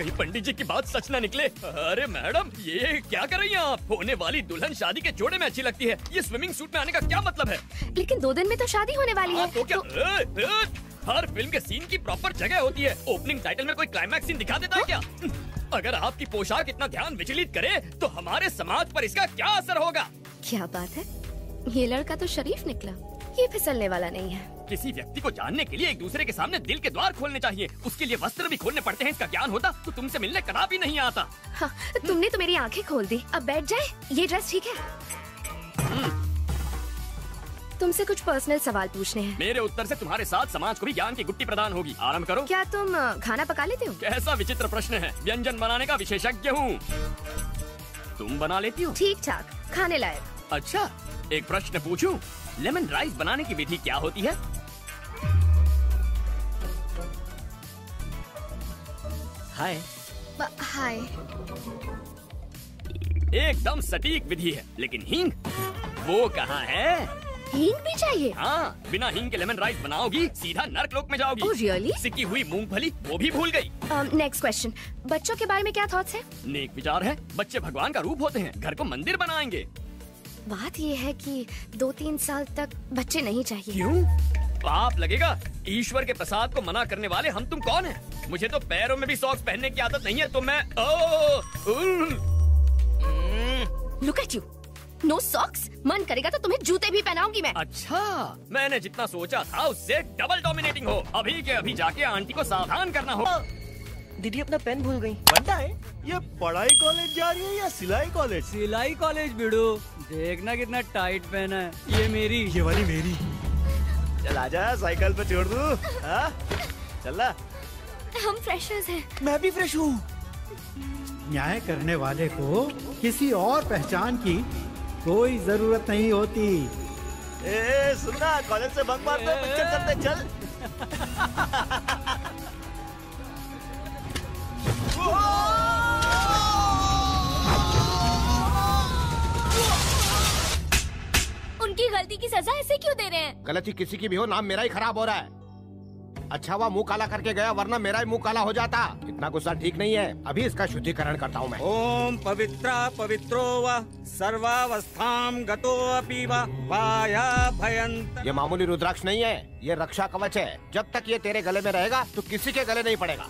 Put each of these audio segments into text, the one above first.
कहीं पंडित जी की बात सच ना निकले। अरे मैडम, ये क्या कर रही हैं आप? होने वाली दुल्हन शादी के जोड़े में अच्छी लगती है, ये स्विमिंग सूट में आने का क्या मतलब है? लेकिन 2 दिन में तो शादी होने वाली है। तो क्या हर फिल्म के सीन की प्रॉपर जगह होती है। ओपनिंग टाइटल में कोई क्लाइमैक्स सीन दिखा देता है क्या? अगर आपकी पोशाक इतना ध्यान विचलित करे तो हमारे समाज पर इसका क्या असर होगा? क्या बात है, ये लड़का तो शरीफ निकला, ये फिसलने वाला नहीं है। किसी व्यक्ति को जानने के लिए एक दूसरे के सामने दिल के द्वार खोलने चाहिए, उसके लिए वस्त्र भी खोलने पड़ते हैं। इसका ज्ञान होता तो तुमसे मिलने कदापि नहीं आता। हाँ, तुमने तो मेरी आंखें खोल दी। अब बैठ जाए, ये ड्रेस ठीक है? तुमसे कुछ पर्सनल सवाल पूछने हैं। मेरे उत्तर से तुम्हारे साथ समाज को भी ज्ञान की गुट्टी प्रदान होगी। आरंभ करो। क्या तुम खाना पका लेते हो? कैसा विचित्र प्रश्न है, व्यंजन बनाने का विशेषज्ञ हूँ। तुम बना लेती हो? ठीक ठाक, खाने लायक। अच्छा, एक प्रश्न पूछूं? लेमन राइस बनाने की विधि क्या होती है? हाय। हाय। एकदम सटीक विधि है, लेकिन हींग वो कहाँ है? हींग भी चाहिए? हाँ, बिना हींग के लेमन राइस बनाओगी सीधा नर्क लोक में जाओगी। Oh, really? सिकी हुई मूंगफली वो भी भूल गई। नेक्स्ट क्वेश्चन, बच्चों के बारे में क्या थॉट्स है? नेक विचार है, बच्चे भगवान का रूप होते हैं, घर को मंदिर बनाएंगे। बात ये है कि 2-3 साल तक बच्चे नहीं चाहिए। क्यों? पाप लगेगा। ईश्वर के प्रसाद को मना करने वाले हम तुम कौन हैं? मुझे तो पैरों में भी सॉक्स पहनने की आदत नहीं है, तो मैं look at you, no socks. मन करेगा तो तुम्हें जूते भी पहनाऊंगी मैं। अच्छा, मैंने जितना सोचा था उससे डबल डोमिनेटिंग हो। अभी के अभी जाके आंटी को सावधान करना हो। दीदी अपना पेन भूल गई। बंदा है, ये पढ़ाई कॉलेज जा रही है या सिलाई कॉलेज? सिलाई कॉलेज बिडू, देखना कितना टाइट पेन है। ये मेरी, ये वाली मेरी। चल आजा, साइकिल पे छोड़ दूं। हाँ? चल ना। हम फ्रेशर्स हैं। मैं भी फ्रेश हूँ। न्याय करने वाले को किसी और पहचान की कोई जरूरत नहीं होती। ए सुनना, कॉलेज से बंक मारते पिक्चर चलते चल। उनकी गलती की सजा ऐसे क्यों दे रहे हैं? गलती किसी की भी हो, नाम मेरा ही खराब हो रहा है। अच्छा हुआ मुंह काला करके गया, वरना मेरा ही मुंह काला हो जाता। इतना गुस्सा ठीक नहीं है, अभी इसका शुद्धिकरण करता हूँ मैं। ओम पवित्रा पवित्रो व सर्वावस्थां गतो अपि व वाया भयंत। ये मामूली रुद्राक्ष नहीं है, ये रक्षा कवच है। जब तक ये तेरे गले में रहेगा तो किसी के गले नहीं पड़ेगा।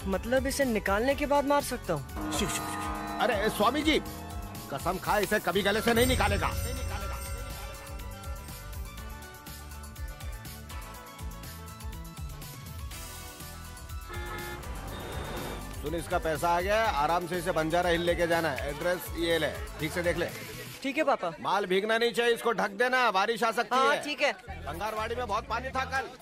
मतलब इसे निकालने के बाद मार सकता हूँ? अरे स्वामी जी, कसम खा इसे कभी गले से नहीं निकालेगा। सुन, इसका पैसा आ गया, आराम से इसे बंजारा हिल लेके जाना है। एड्रेस ये ले, ठीक से देख ले। ठीक है पापा। माल भीगना नहीं चाहिए, इसको ढक देना, बारिश आ सकती है। ठीक है। बंगारवाड़ी में बहुत पानी था कल।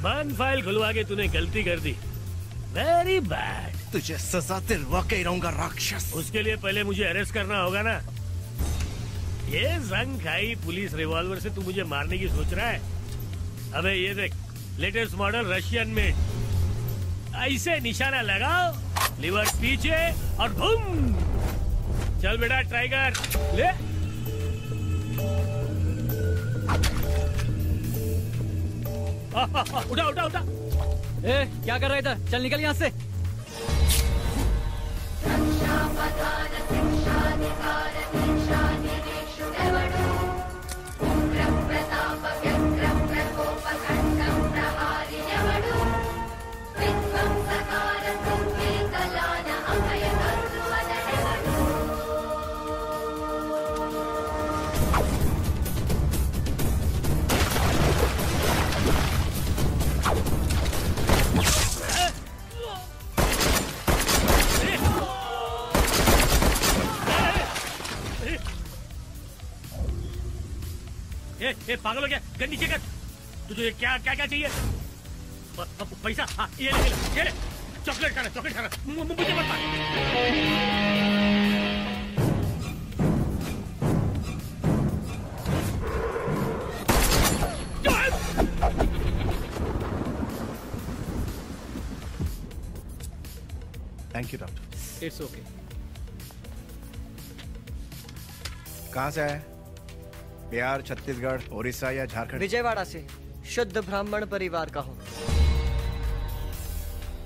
बंद फाइल खुलवा के तूने गलती कर दी, वेरी बैड। तुझे सजा दिलवा के रहूंगा राक्षस। उसके लिए पहले मुझे अरेस्ट करना होगा ना। ये जंग खाई पुलिस रिवॉल्वर से तू मुझे मारने की सोच रहा है? अबे ये देख, लेटेस्ट मॉडल रशियन मेड। ऐसे निशाना लगाओ, लिवर पीछे और बूम। चल बेटा ट्राई कर, ले। उठा उठा उठा। ए, क्या कर रहा है इधर? चल निकल यहाँ से। ए, पागल हो गया? गन नीचे कर। तुझे क्या क्या क्या चाहिए? पैसा? हाँ, ये ले। चॉकलेट खाना, चॉकलेट खाना। मुझे मत मार। Thank you doctor. It's okay. कहाँ से आए? बिहार, छत्तीसगढ़, उड़ीसा या झारखंड? विजयवाड़ा से, शुद्ध ब्राह्मण परिवार का हूँ।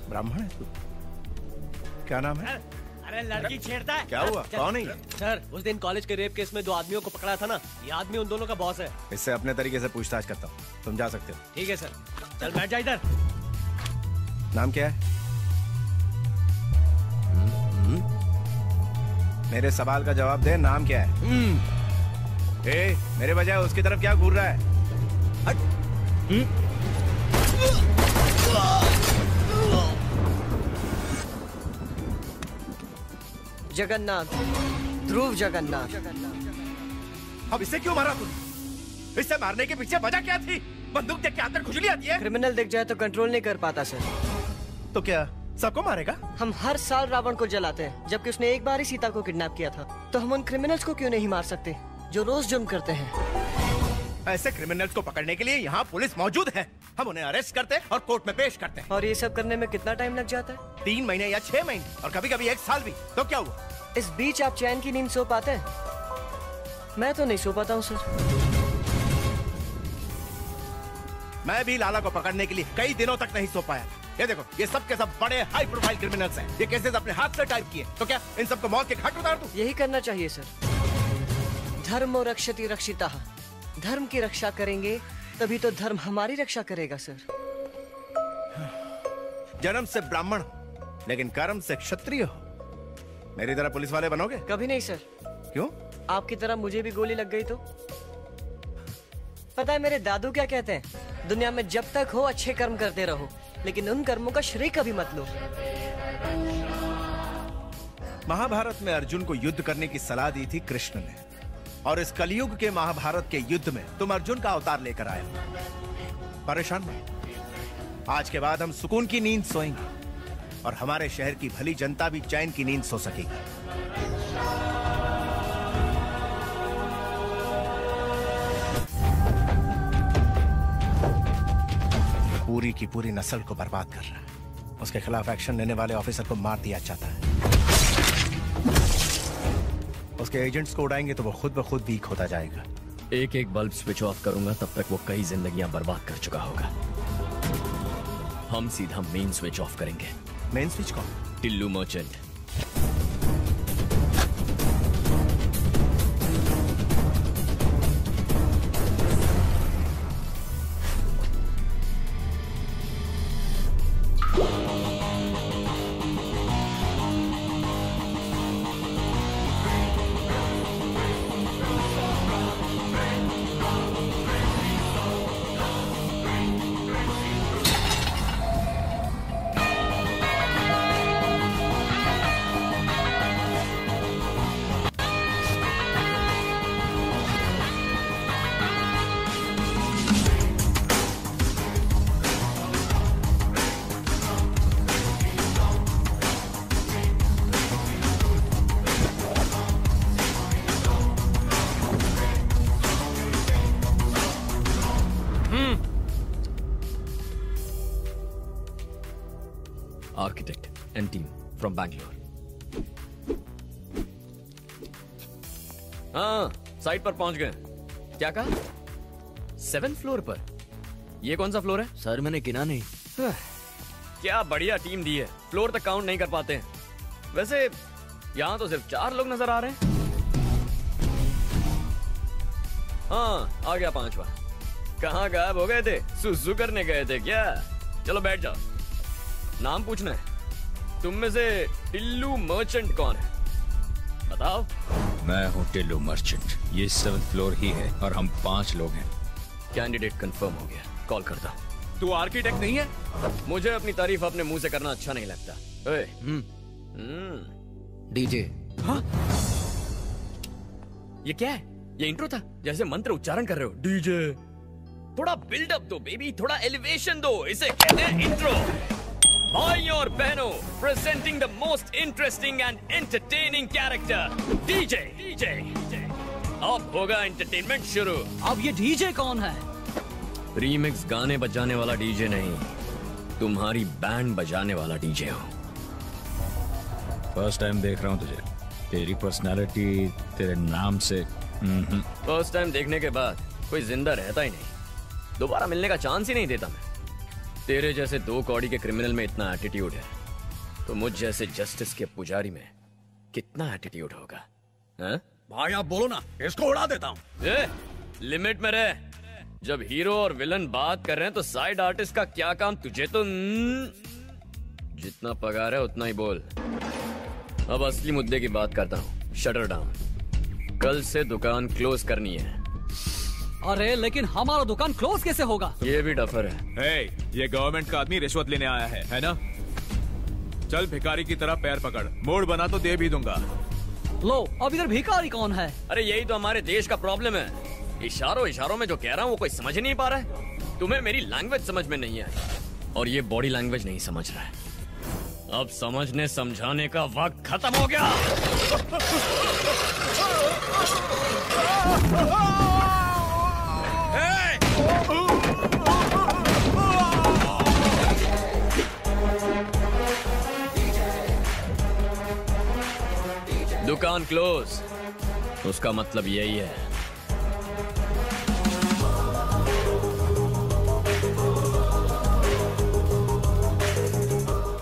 ब्राह्मण है तू? क्या नाम है? अरे लड़की छेड़ता है। क्या हुआ? कौन है ये? सर, उस दिन कॉलेज के रेप केस में 2 आदमियों को पकड़ा था ना, ये आदमी उन दोनों का बॉस है। इससे अपने तरीके से पूछताछ करता हूँ, तुम जा सकते हो। ठीक है सर। चल बैठ जा इधर। नाम क्या है? मेरे सवाल का जवाब दे, नाम क्या है? ए, मेरे बजाय उसकी तरफ क्या घूर रहा है? जगन्नाथ, ध्रुव जगन्नाथ। अब इसे क्यों मारा तूने? इसे मारने के पीछे वजह क्या थी? बंदूक देख के अंदर खुजली आती है? क्रिमिनल दिख जाए तो कंट्रोल नहीं कर पाता सर। तो क्या सबको मारेगा? हम हर साल रावण को जलाते हैं, जबकि उसने एक बार ही सीता को किडनैप किया था। तो हम उन क्रिमिनल्स को क्यों नहीं मार सकते जो रोज जुर्म करते हैं? ऐसे क्रिमिनल्स को पकड़ने के लिए यहाँ पुलिस मौजूद है। हम उन्हें अरेस्ट करते और कोर्ट में पेश करते हैं। और ये सब करने में कितना टाइम लग जाता है? 3 महीने या 6 महीने और कभी कभी 1 साल भी। तो क्या हुआ? इस बीच आप चैन की नींद सो पाते हैं? मैं तो नहीं सो पाता हूँ सर। मैं भी लाला को पकड़ने के लिए कई दिनों तक नहीं सो पाया। ये देखो, ये सब के सब बड़े हाई प्रोफाइल क्रिमिनल्स हैं। ये केसेस अपने हाथ से टाइप किए। तो क्या इन सबको मौत के घाट उतार दूं? यही करना चाहिए सर। धर्मो रक्षति रक्षिता। धर्म की रक्षा करेंगे तभी तो धर्म हमारी रक्षा करेगा सर। जन्म से ब्राह्मण लेकिन कर्म से क्षत्रिय हो। मेरी तरह पुलिस वाले बनोगे? कभी नहीं सर। क्यों? आपकी तरह मुझे भी गोली लग गई तो? पता है मेरे दादू क्या कहते हैं? दुनिया में जब तक हो अच्छे कर्म करते रहो, लेकिन उन कर्मों का श्रेय कभी मत लो। महाभारत में अर्जुन को युद्ध करने की सलाह दी थी कृष्ण ने, और इस कलयुग के महाभारत के युद्ध में तुम अर्जुन का अवतार लेकर आए। परेशान मत। आज के बाद हम सुकून की नींद सोएंगे और हमारे शहर की भली जनता भी चैन की नींद सो सकेगी। पूरी की पूरी नस्ल को बर्बाद कर रहा है। उसके खिलाफ एक्शन लेने वाले ऑफिसर को मार दिया जाता है। उसके एजेंट्स को उड़ाएंगे तो वो खुद ब खुद वीक होता जाएगा। एक एक बल्ब स्विच ऑफ करूंगा तब तक वो कई जिंदगियां बर्बाद कर चुका होगा। हम सीधा मेन स्विच ऑफ करेंगे। मेन स्विच कौन? Tillu merchant. Architect and team from Bangalore. हाँ, साइट पर पहुंच गए। क्या कहा? 7th फ्लोर पर? ये कौन सा फ्लोर है? सर मैंने गिना नहीं। क्या बढ़िया टीम दी है। फ्लोर तक काउंट नहीं कर पाते हैं। वैसे यहाँ तो सिर्फ 4 लोग नजर आ रहे हैं। हाँ, आ गया 5वां। कहाँ गायब हो गए थे? सुसु करने गए थे क्या? चलो बैठ जाओ। नाम पूछना है। तुम में से टिल्लू मर्चेंट कौन है? बताओ। मैं हूँ टिल्लू मर्चेंट। ये 7th फ्लोर ही है और हम 5 लोग हैं। कैंडिडेट कंफर्म हो गया। कॉल करता हूँ। तू आर्किटेक्ट नहीं है? मुझे अपनी तारीफ अपने मुंह से करना अच्छा नहीं लगता। डीजे। हाँ? ये क्या है? ये इंट्रो था? जैसे मंत्र उच्चारण कर रहे हो। डीजे। थोड़ा बिल्डअप दो बेबी, थोड़ा एलिवेशन दो। इसे कहते हैं इंट्रो। भाइयों और बहनों, presenting the most interesting and entertaining character, DJ. DJ. अब होगा एंटरटेनमेंट शुरू। अब ये डीजे कौन है? रीमिक्स गाने बजाने वाला डीजे नहीं, तुम्हारी बैंड बजाने वाला डीजे हो। फर्स्ट टाइम देख रहा हूँ तुझे। तेरी पर्सनालिटी तेरे नाम से। फर्स्ट टाइम देखने के बाद कोई जिंदा रहता ही नहीं, दोबारा मिलने का चांस ही नहीं देता मैं। तेरे जैसे 2 कौड़ी के क्रिमिनल में इतना एटीट्यूड है, तो मुझ जैसे जस्टिस के पुजारी में कितना एटीट्यूड होगा? हाँ? भाई आप बोलो ना, इसको उड़ा देता हूँ। लिमिट में रह। जब हीरो और विलन बात कर रहे हैं तो साइड आर्टिस्ट का क्या काम? तुझे तो जितना पगार है उतना ही बोल। अब असली मुद्दे की बात करता हूँ। Shutter down. कल से दुकान क्लोज करनी है। अरे लेकिन हमारा दुकान क्लोज कैसे होगा? ये भी डफर है। ये गवर्नमेंट का आदमी रिश्वत लेने आया है ना? चल भिखारी की तरह पैर पकड़, मूड बना तो दे भी दूंगा। लो, अब इधर भिखारी कौन है? अरे यही तो हमारे देश का प्रॉब्लम है। इशारों में जो कह रहा हूँ वो कोई समझ नहीं पा रहा है। तुम्हें मेरी लैंग्वेज समझ में नहीं आई और ये बॉडी लैंग्वेज नहीं समझ रहा है। अब समझने समझाने का वक्त खत्म हो गया। दुकान क्लोज, उसका मतलब यही है।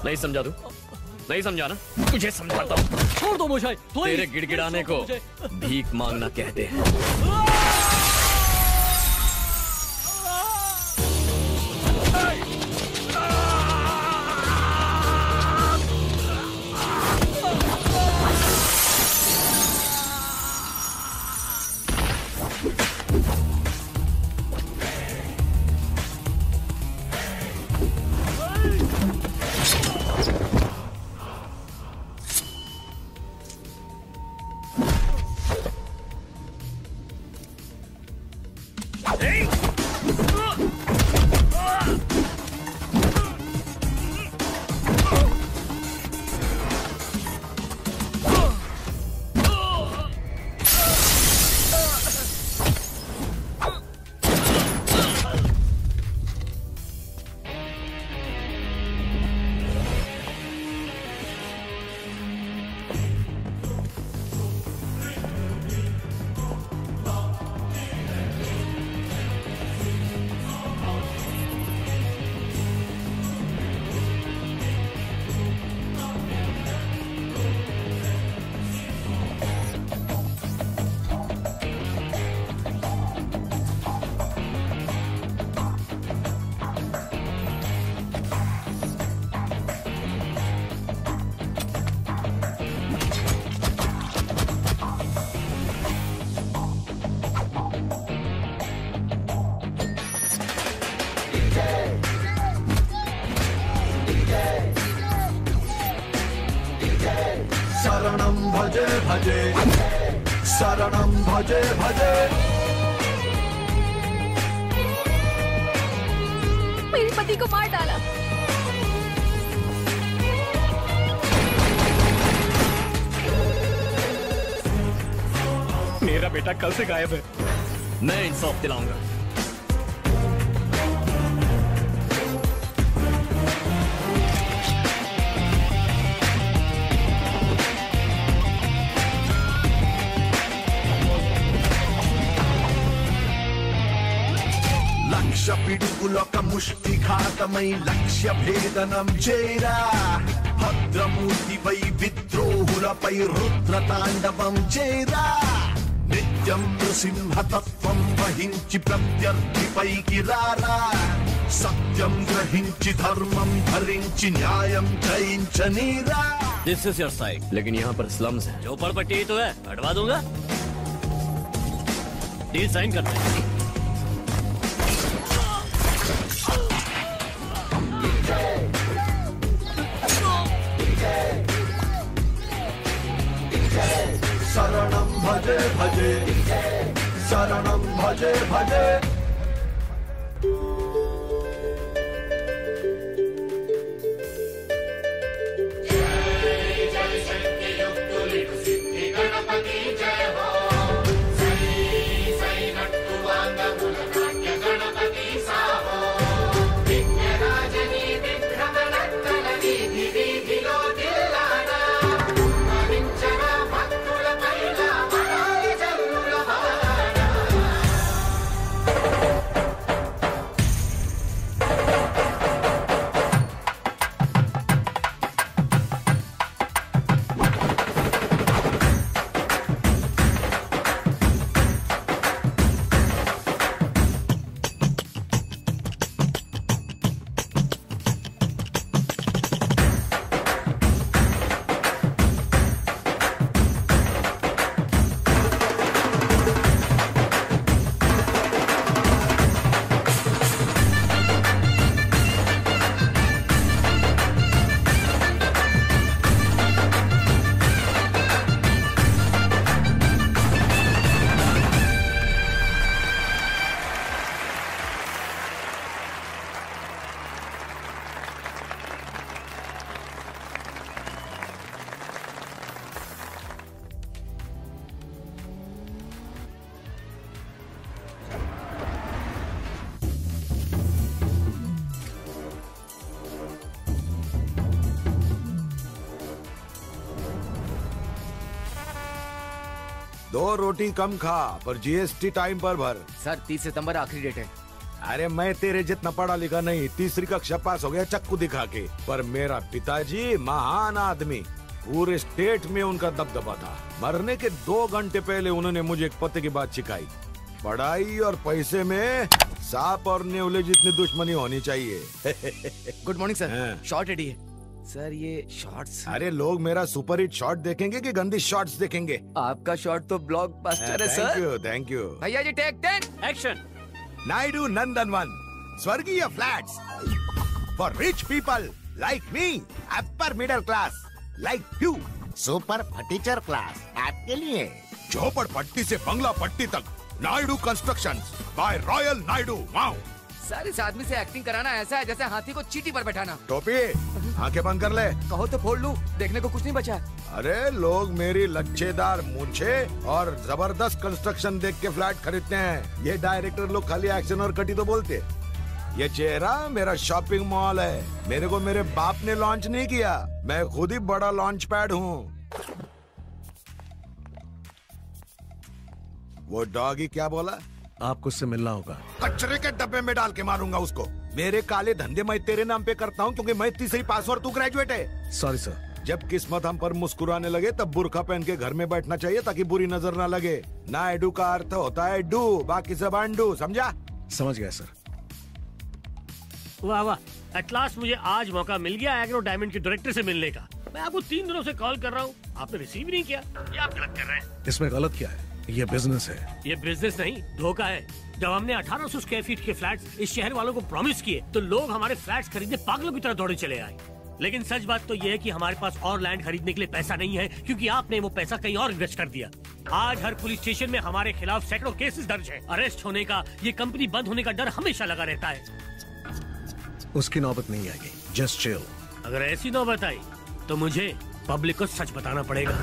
नहीं समझा तू? नहीं समझा ना? तुझे समझाता हूँ। छोड़ दो मुझे। तेरे गिड़गिड़ाने को भीख मांगना कहते हैं। शरणं भजे भजे, शरणं भजे भजे। मेरे पति को मार डाला। मेरा बेटा कल से गायब है। मैं इंसाफ दिलाऊंगा। లక్ష్య పిడుగులొక ముష్టిఘాతమై లక్ష్య భేదనం చేరా, భద్రమూర్తిపై విద్రోహులపై రుద్రతాండవం చేరా, నిత్యం నృసింహతత్వం వహించి ప్రత్యర్థిపైకి రారా, సత్యం గ్రహించి ధర్మం ధరించి న్యాయం జయించనీరా। This is your side, लेकिन यहाँ पर स्लम्स है। जो पड़पट्टी तो है, हटवा दूंगा। डील साइन करते हैं। शरणं भजे भजे, शरणं भजे भजे। 2 रोटी कम खा, पर GST टाइम पर भर। सर 30 सितंबर आखिरी डेट है। अरे मैं तेरे जितना पढ़ा लिखा नहीं, 3री कक्षा पास हो गया चक्कू दिखा के, पर मेरा पिताजी महान आदमी, पूरे स्टेट में उनका दबदबा था। मरने के 2 घंटे पहले उन्होंने मुझे एक पते की बात सिखाई, पढ़ाई और पैसे में सांप और नेवले जितनी दुश्मनी होनी चाहिए। Good morning sir. Shot ready है सर। ये शॉर्ट्स, अरे लोग मेरा सुपर हिट शॉट देखेंगे कि गंदी शॉट्स देखेंगे? आपका शॉट तो ब्लॉकबस्टर है सर। Thank you. भैया जी टेक 10 एक्शन। नायडू नंदनवन स्वर्गीय flats for rich people like me, upper middle class like you, super furniture class आपके लिए। झोपड़पट्टी से बंगला पट्टी तक, Naidu constructions by royal Naidu. Wow sir, इस आदमी से एक्टिंग कराना ऐसा है जैसे हाथी को चींटी पर बैठाना। टोपी आंखें बंद कर ले। कहो तो फोड़ लूं, देखने को कुछ नहीं बचा। अरे लोग मेरी लच्छेदार मूंछे और जबरदस्त कंस्ट्रक्शन देख के फ्लैट खरीदते हैं। ये डायरेक्टर लोग खाली एक्शन और कटी तो बोलते। ये चेहरा मेरा शॉपिंग मॉल है। मेरे को मेरे बाप ने लॉन्च नहीं किया, मैं खुद ही बड़ा लॉन्च पैड हूँ। वो डॉगी क्या बोला? आपको उससे मिलना होगा। कचरे के डब्बे में डाल के मारूंगा उसको। मेरे काले धंधे मैं तेरे नाम पे करता हूँ क्योंकि मैं 3री पास और तू ग्रेजुएट है। Sorry sir. जब किस्मत हम पर मुस्कुराने लगे तब बुर्का पहन के घर में बैठना चाहिए ताकि बुरी नजर ना लगे। नायडू का अर्थ होता है डू, बाकी सब अंडू, समझा? समझ गया सर। वाह वाह, एट लास्ट मुझे आज मौका मिल गया एग्रो डायमंड के डायरेक्टर से मिलने का। मैं आपको 3 दिनों से कॉल कर रहा हूँ, आपने रिसीव नहीं किया। ये आप गलत कर रहे हैं। इसमें गलत क्या है? ये बिजनेस है। ये बिजनेस नहीं, धोखा है। जब हमने 1800 स्क्वायर फीट के फ्लैट्स इस शहर वालों को प्रॉमिस किए तो लोग हमारे फ्लैट्स खरीदने पागलों की तरह दौड़े चले आए। लेकिन सच बात तो ये है कि हमारे पास और लैंड खरीदने के लिए पैसा नहीं है क्योंकि आपने वो पैसा कहीं और इन्वेस्ट कर दिया। आज हर पुलिस स्टेशन में हमारे खिलाफ सैकड़ों केसेस दर्ज है। अरेस्ट होने का, ये कंपनी बंद होने का डर हमेशा लगा रहता है। उसकी नौबत नहीं आएगी, जस्ट चिल। अगर ऐसी नौबत आई तो मुझे पब्लिक को सच बताना पड़ेगा।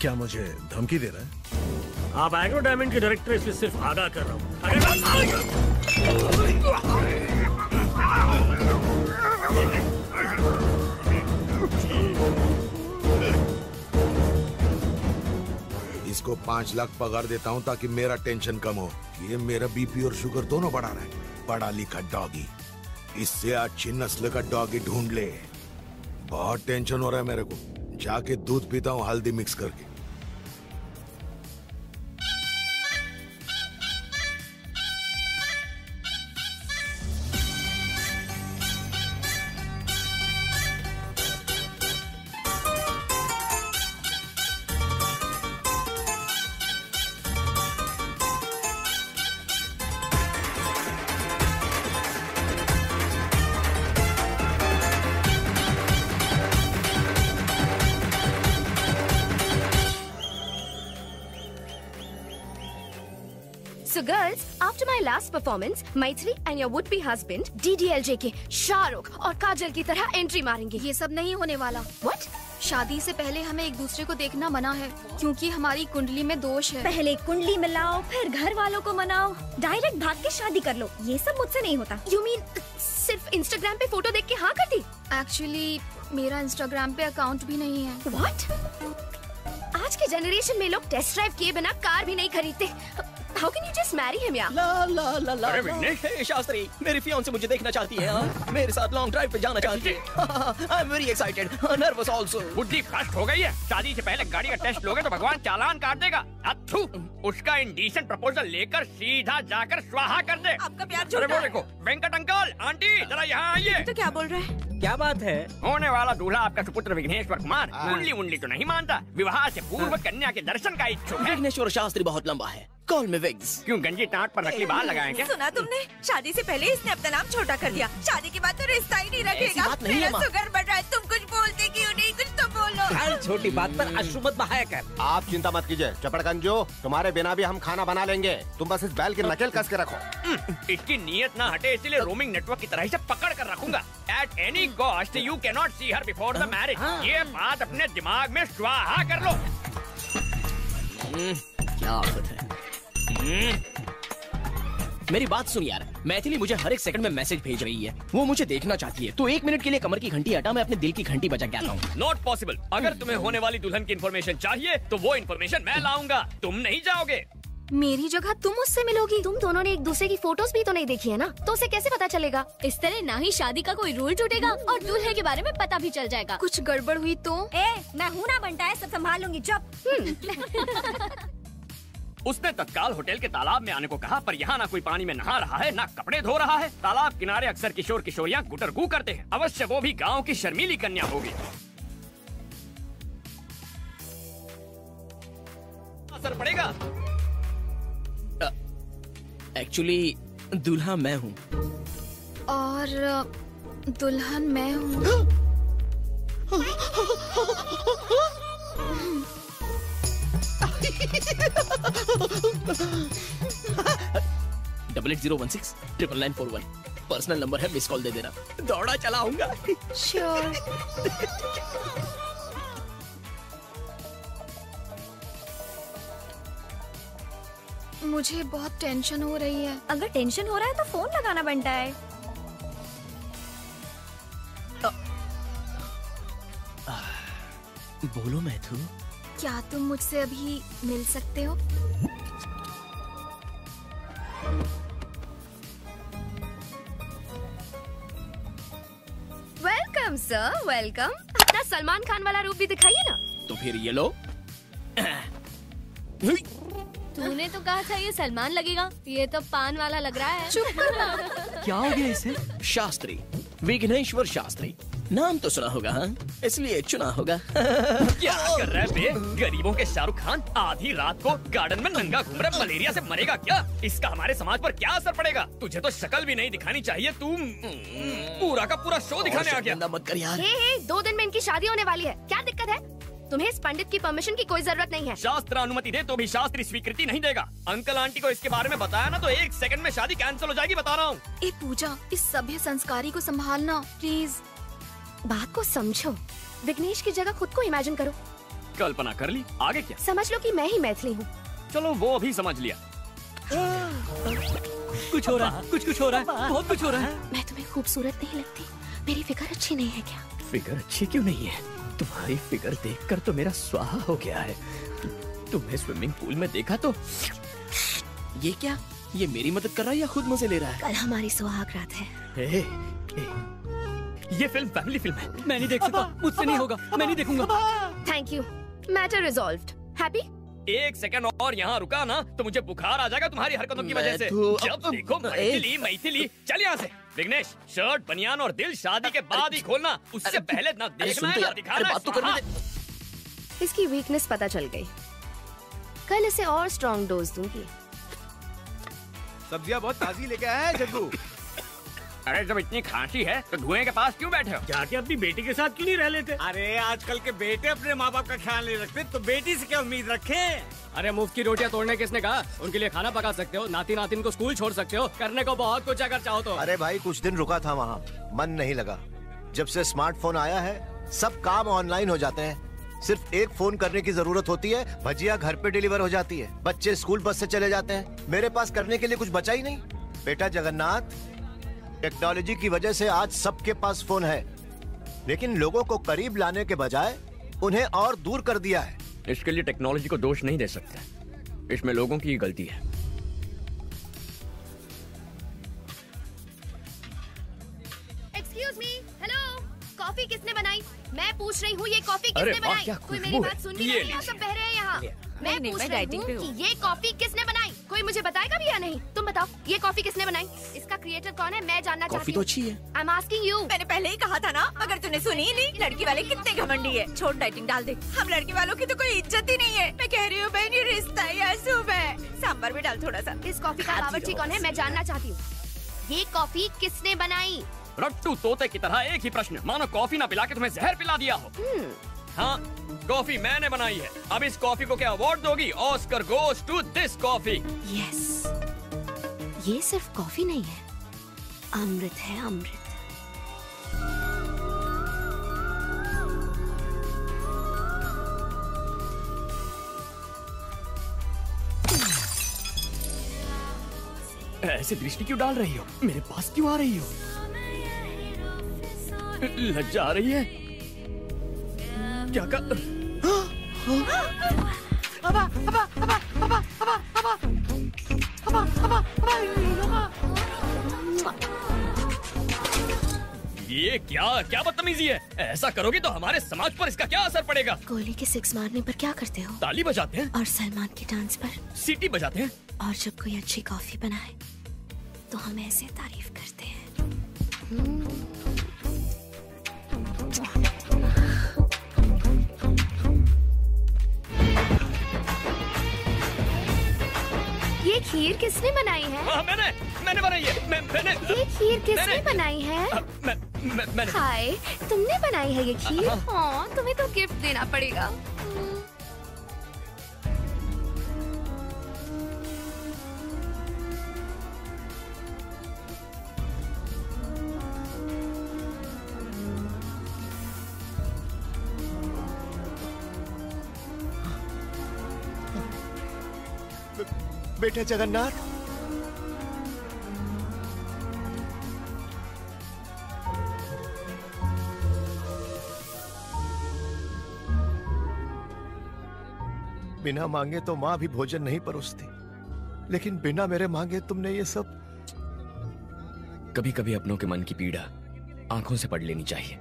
क्या मुझे धमकी दे रहा है? आप एग्रो डायमंड के डायरेक्टर, इसलिए सिर्फ आगाह कर रहा हूँ। इसको 5 लाख पगार देता हूँ ताकि मेरा टेंशन कम हो। ये मेरा बीपी और शुगर दोनों बढ़ा रहा है। पढ़ा लिखा डॉगी, इससे अच्छी नस्ल का डॉगी ढूंढ ले। बहुत टेंशन हो रहा है मेरे को। जाके दूध पीता हूँ हल्दी मिक्स करके। So girls, after my last performance, Maitri and your would-be husband DDLJ के शाहरुख और काजल की तरह एंट्री मारेंगे। ये सब नहीं होने वाला। What? शादी से पहले हमें एक दूसरे को देखना मना है क्योंकि हमारी कुंडली में दोष है। पहले कुंडली मिलाओ, फिर घर वालों को मनाओ, डायरेक्ट भाग के शादी कर लो। ये सब मुझसे नहीं होता। You mean सिर्फ इंस्टाग्राम पे फोटो देख के हाँ कर दी? एक्चुअली मेरा इंस्टाग्राम पे अकाउंट भी नहीं है। What? आज के जनरेशन में लोग टेस्ट ड्राइव किए बिना कार भी नहीं खरीदते। How can you just marry him यार? ला ला ला ला। अरे विघ्नेश शास्त्री, मेरी फियांसे मुझे देखना चाहती है। मेरे साथ लॉन्ग ड्राइव पे जाना चाहती है। I am very excited, nervous also. बुद्धि भ्रष्ट हो गई है। शादी से पहले गाड़ी का टेस्ट लोगे तो भगवान चालान काट देगा। अथू, उसका इंडिसेंट प्रपोजल लेकर सीधा जाकर स्वाहा कर दे। आपका प्यार अरे वो देखो, वेंकट अंकल, आंटी जरा यहाँ आइए। तो क्या बोल रहे हैं? क्या बात है? होने वाला दूल्हा आपका सुपुत्र विघ्नेश्वर कुमार कुंडली उंडली तो नहीं मानता, विवाह से पूर्व कन्या के दर्शन का इच्छुक है। विघ्नेश्वर शास्त्री बहुत लंबा है। कॉल में विग्स। क्यों गंजी टाट पर नकली बाल लगाए क्या? सुना तुमने? शादी से पहले इसने अपना नाम छोटा कर दिया। शादी के बाद तो रिश्ता ही नहीं रखेगा। बात नहीं है, मेरा शुगर बढ़ रहा है। तुम कुछ बोलते क्यों नहीं? कुछ तो बोलो। हर छोटी बात पर अश्रु मत बहाया कर। आप चिंता मत कीजिए चपड़गंजो, तुम्हारे बिना भी हम खाना बना लेंगे। तुम बस इस बैल की नकेल कस के रखो। इसकी नीयत ना हटे इसलिए रोमिंग नेटवर्क की तरह इसे पकड़ कर रखूंगा। At any cost you cannot see her before the marriage। ये बात अपने दिमाग में स्वाहा कर लो। क्या आफत है? मेरी बात सुन यार, मैथिली मुझे हर एक सेकंड में मैसेज भेज रही है, वो मुझे देखना चाहती है। तो 1 मिनट के लिए कमर की घंटी हटा, मैं अपने दिल की घंटी बजा के आता हूँ। Not possible. अगर तुम्हें होने वाली दुल्हन की इन्फॉर्मेशन चाहिए तो वो इन्फॉर्मेशन मैं लाऊंगा, तुम नहीं जाओगे। मेरी जगह तुम उससे मिलोगी। तुम दोनों ने एक दूसरे की फोटोज भी तो नहीं देखी है ना, तो उसे कैसे पता चलेगा? इस तरह ना ही शादी का कोई रूल टूटेगा और दूल्हे के बारे में पता भी चल जाएगा। कुछ गड़बड़ हुई तो? मैं हूँ ना बनता है, सब संभाल लूंगी। चुप। उसने तत्काल होटल के तालाब में आने को कहा, पर यहाँ ना कोई पानी में नहा रहा है, ना कपड़े धो रहा है। तालाब किनारे अक्सर किशोर किशोरियाँ गुटरगू करते हैं। अवश्य वो भी गाँव की शर्मीली कन्या होगी। असर पड़ेगा। एक्चुअली दूल्हा मैं हूँ और दुल्हन मैं हूँ। डबल 8016 99941 पर्सनल नंबर है, मिस कॉल दे देना। दौड़ा चला आऊंगा। श्योर। मुझे बहुत टेंशन हो रही है। अगर टेंशन हो रहा है तो फोन लगाना बनता है। बोलो मैथू। क्या तुम मुझसे अभी मिल सकते हो? Welcome sir, welcome. अपना सलमान खान वाला रूप भी दिखाइए ना। तो फिर ये लो। तूने तो कहा था ये सलमान लगेगा, ये तो पान वाला लग रहा है। चुप करना। क्या हो गया इसे? शास्त्री, विघ्नेश्वर शास्त्री नाम तो सुना होगा, हाँ? इसलिए चुना होगा। क्या कर रहा है बे? गरीबों के शाहरुख खान आधी रात को गार्डन में नंगा घूम रहा, मलेरिया से मरेगा क्या? इसका हमारे समाज पर क्या असर पड़ेगा? तुझे तो शक्ल भी नहीं दिखानी चाहिए, तू पूरा का पूरा शो दिखाने आ गया। मत कर यार। 2 दिन में इनकी शादी होने वाली है, क्या दिक्कत है? तुम्हें इस पंडित की परमिशन की कोई जरूरत नहीं है। शास्त्र अनुमति दे तो भी शास्त्री स्वीकृति नहीं देगा। अंकल आंटी को इसके बारे में बताया ना तो 1 सेकंड में शादी कैंसिल हो जाएगी, बता रहा हूँ। ए पूजा, इस सभ्य संस्कारी को संभालना प्लीज। बात को समझो। विघ्नेश की जगह खुद को इमेजिन करो। कल्पना कर ली, आगे क्या? समझ लो कि मैं ही मैथिली हूँ। चलो वो भी समझ लिया। कुछ हो रहा है, कुछ हो रहा है, बहुत कुछ हो रहा है। मैं तुम्हें खूबसूरत नहीं लगती? मेरी फिगर अच्छी नहीं है क्या? फिगर अच्छी क्यों नहीं है? तुम्हारी फिगर देखकर तो मेरा स्वाहा हो गया है। तुम्हें स्विमिंग पूल में देखा तो। ये क्या? ये मेरी मदद कर रहा है या खुद मजे ले रहा है? कल हमारी सुहाग रात है। ये फिल्म फैमिली फिल्म है। मैं नहीं देख सकता, मुझसे नहीं होगा, मैं नहीं देखूंगा। Thank you, matter resolved. Happy? 1 second और यहाँ रुका ना तो मुझे बुखार आ जाएगा तुम्हारी हरकतों की वजह से। जब देखो मैथिली, चल यहाँ से। विघ्नेश, शर्ट, बनियान और दिल शादी के बाद ही खोलना, उससे पहले ना देखना है ना दिखाना है। इसकी वीकनेस पता चल गई, कल इसे और स्ट्रॉन्ग डोज दूंगी। सब्जियां बहुत ताजी लेके आया है जग्गू। अरे जब इतनी खांसी है तो धुएं के पास क्यों बैठे हो? जाके अपनी बेटी के साथ क्यों नहीं रह लेते? अरे आजकल के बेटे अपने माँ बाप का ख्याल नहीं रखते, तो बेटी से क्या उम्मीद रखे? अरे मुफ्त की रोटियां तोड़ने किसने कहा? उनके लिए खाना पका सकते हो, नाती नातिन को स्कूल छोड़ सकते हो, करने को बहुत कुछ अगर चाहो तो। अरे भाई कुछ दिन रुका था वहाँ, मन नहीं लगा। जब से स्मार्टफोन आया है सब काम ऑनलाइन हो जाते हैं। सिर्फ एक फोन करने की जरूरत होती है, भजिया घर पे डिलीवर हो जाती है, बच्चे स्कूल बस से चले जाते हैं। मेरे पास करने के लिए कुछ बचा ही नहीं। बेटा जगन्नाथ, टेक्नोलॉजी की वजह से आज सबके पास फोन है, लेकिन लोगों को करीब लाने के बजाय उन्हें और दूर कर दिया है। इसके लिए टेक्नोलॉजी को दोष नहीं दे सकते, इसमें लोगों की गलती है। एक्सक्यूज मी, हेलो, कॉफी किसने बनाई? मैं पूछ रही हूँ ये कॉफी किसने बनाई? कोई मेरी बात सुन भी नहीं, सब बह रहे हैं यहाँ। मैं पूछ रही हूँ कि ये कॉफी किसने बनाई? कोई मुझे बताएगा भी या नहीं? तुम बताओ, ये कॉफी किसने बनाई? इसका क्रिएटर कौन है? मैं जानना चाहती हूँ। कॉफी तो अच्छी है। I am asking you. मैंने पहले ही कहा था ना, अगर तूने सुनी ही नहीं। लड़की वाले कितने घमंडी है। छोड़, डाइटिंग डाल दे। हम लड़की वालों की तो कोई इज्जत ही नहीं है। मैं कह रही हूँ बहन, ये रिश्ता या शुभ है। सांभर भी डाल थोड़ा सा। इस कॉफी का बावर्ची कौन है? मैं जानना चाहती हूँ। ये कॉफी किसने बनाई? रट्टू तोते की तरह एक ही प्रश्न, मानो कॉफी ना पिला के तुम्हें जहर पिला दिया हो। हाँ, कॉफी मैंने बनाई है। अब इस कॉफी को क्या अवार्ड दोगी? Oscar goes to this coffee. Yes, ये सिर्फ कॉफी नहीं है, अमृत है, अमृत। ऐसे दृष्टि क्यों डाल रही हो? मेरे पास क्यों आ रही हो? लज्जा आ रही है क्या? ये क्या बदतमीजी है? ऐसा करोगे तो हमारे समाज पर इसका क्या असर पड़ेगा? कोहली के 6 मारने पर क्या करते हो? ताली बजाते हैं। और सलमान के डांस पर सीटी बजाते हैं। और जब कोई अच्छी कॉफी बनाए तो हम ऐसे तारीफ करते हैं। ये खीर किसने बनाई है? मैंने बनाई है। मैंने ये खीर किसने बनाई है? मैंने। हाय, तुमने बनाई है ये खीर? हाँ, तुम्हें तो गिफ्ट देना पड़ेगा। बेटा जगन्नाथ, बिना मांगे तो माँ भी भोजन नहीं परोसती, लेकिन बिना मेरे मांगे तुमने ये सब। कभी कभी अपनों के मन की पीड़ा आंखों से पढ़ लेनी चाहिए,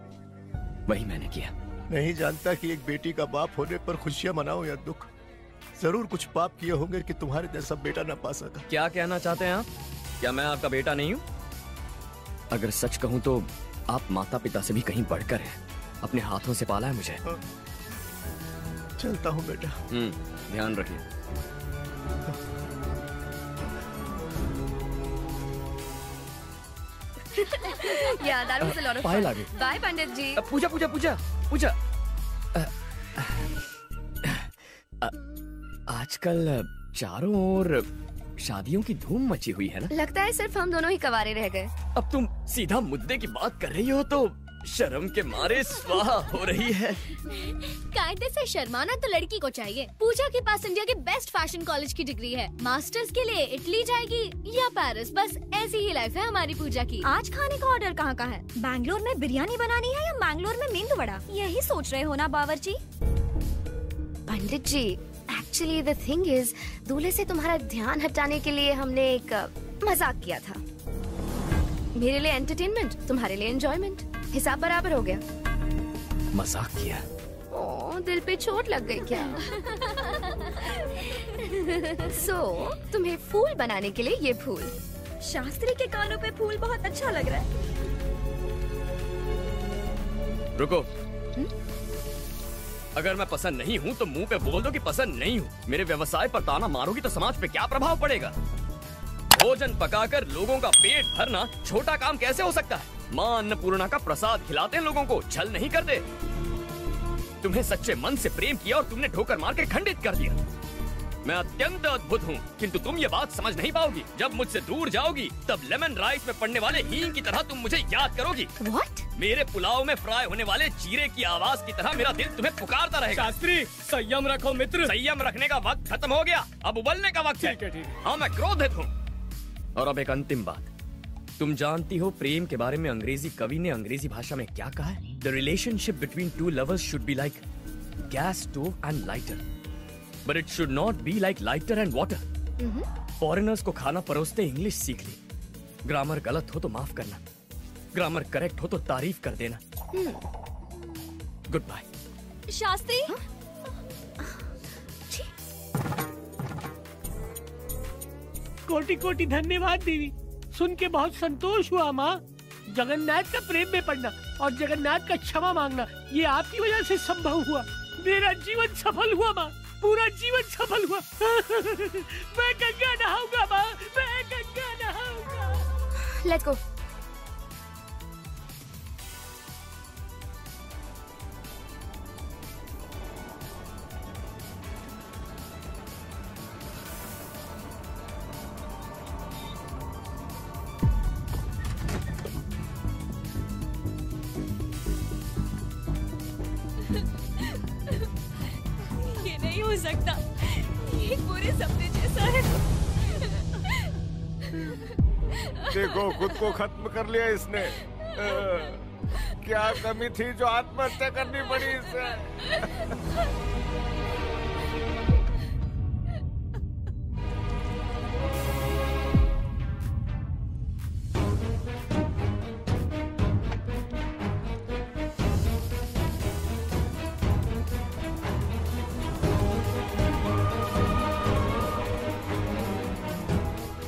वही मैंने किया। नहीं जानता कि एक बेटी का बाप होने पर खुशियां मनाओ या दुख। जरूर कुछ पाप किए होंगे कि तुम्हारे जैसा बेटा न पा सका। क्या कहना चाहते हैं आप? क्या मैं आपका बेटा नहीं हूँ? अगर सच कहूँ तो आप माता पिता से भी कहीं बढ़कर हैं। अपने हाथों से पाला है मुझे। चलता हूँ बेटा। ध्यान रखिए। Yeah, that was a lot of fun. Bye, पंडित जी। पूजा। आजकल चारों ओर शादियों की धूम मची हुई है ना? लगता है सिर्फ हम दोनों ही कवारे रह गए। अब तुम सीधा मुद्दे की बात कर रही हो तो शर्म के मारे स्वाहा हो रही है। कायदे से शर्माना तो लड़की को चाहिए। पूजा के पास इंडिया के बेस्ट फैशन कॉलेज की डिग्री है। मास्टर्स के लिए इटली जाएगी या पेरिस, बस ऐसी ही लाइफ है हमारी पूजा की। आज खाने का ऑर्डर कहाँ का है? बैंगलोर में बिरयानी बनानी है या मैंगलोर में मेंदू वड़ा? यही सोच रहे हो ना बावर्ची? पंडित जी, एक्चुअली द थिंग इज, दूल्हे से तुम्हारा ध्यान हटाने के लिए हमने एक मजाक किया था। मेरे लिए एंटरटेनमेंट, तुम्हारे लिए एंजॉयमेंट। हिसाब बराबर हो गया। मजाक किया? ओह, दिल पे चोट लग गई क्या? तुम्हें फूल बनाने के लिए ये फूल। शास्त्री के कानों पे फूल बहुत अच्छा लग रहा है। रुको। अगर मैं पसंद नहीं हूँ तो मुंह पे बोल दो कि पसंद नहीं हूँ। मेरे व्यवसाय पर ताना मारोगी तो समाज पे क्या प्रभाव पड़ेगा? भोजन पकाकर लोगों का पेट भरना छोटा काम कैसे हो सकता है? माँ अन्नपूर्णा का प्रसाद खिलाते हैं लोगों को, छल नहीं करते। तुम्हें सच्चे मन से प्रेम किया और तुमने ठोकर मार के खंडित कर दिया। मैं अत्यंत अद्भुत हूँ, किंतु तुम ये बात समझ नहीं पाओगी। जब मुझसे दूर जाओगी तब लेमन राइस में पड़ने वाले हींग की तरह तुम मुझे याद करोगी। What? मेरे पुलाव में फ्राई होने वाले जीरे की आवाज की तरह मेरा दिल तुम्हें पुकारता रहेगा। शास्त्री, संयम रखो मित्र। संयम रखने का वक्त खत्म हो गया, अब उबलने का वक्त है। हाँ, मैं क्रोधित हूँ। और अब एक अंतिम बात, तुम जानती हो प्रेम के बारे में अंग्रेजी कवि ने अंग्रेजी भाषा में क्या कहा है? The relationship between two lovers should be like gas stove and lighter, but it should not be like lighter and water. Foreigners को खाना परोसते इंग्लिश सीख ली। ग्रामर गलत हो तो माफ करना, ग्रामर करेक्ट हो तो तारीफ कर देना। Good bye. शास्त्री, कोटि कोटि धन्यवाद देवी। सुन के बहुत संतोष हुआ माँ। जगन्नाथ का प्रेम में पड़ना और जगन्नाथ का क्षमा मांगना, ये आपकी वजह से संभव हुआ। मेरा जीवन सफल हुआ माँ, पूरा जीवन सफल हुआ। मैं गंगा नहाऊंगा माँ, मैं गंगा नहाऊंगा। Let's go. ये नहीं हो सकता, ये पूरे सपने जैसा है। देखो खुद को खत्म कर लिया इसने। क्या कमी थी जो आत्महत्या करनी पड़ी इसे?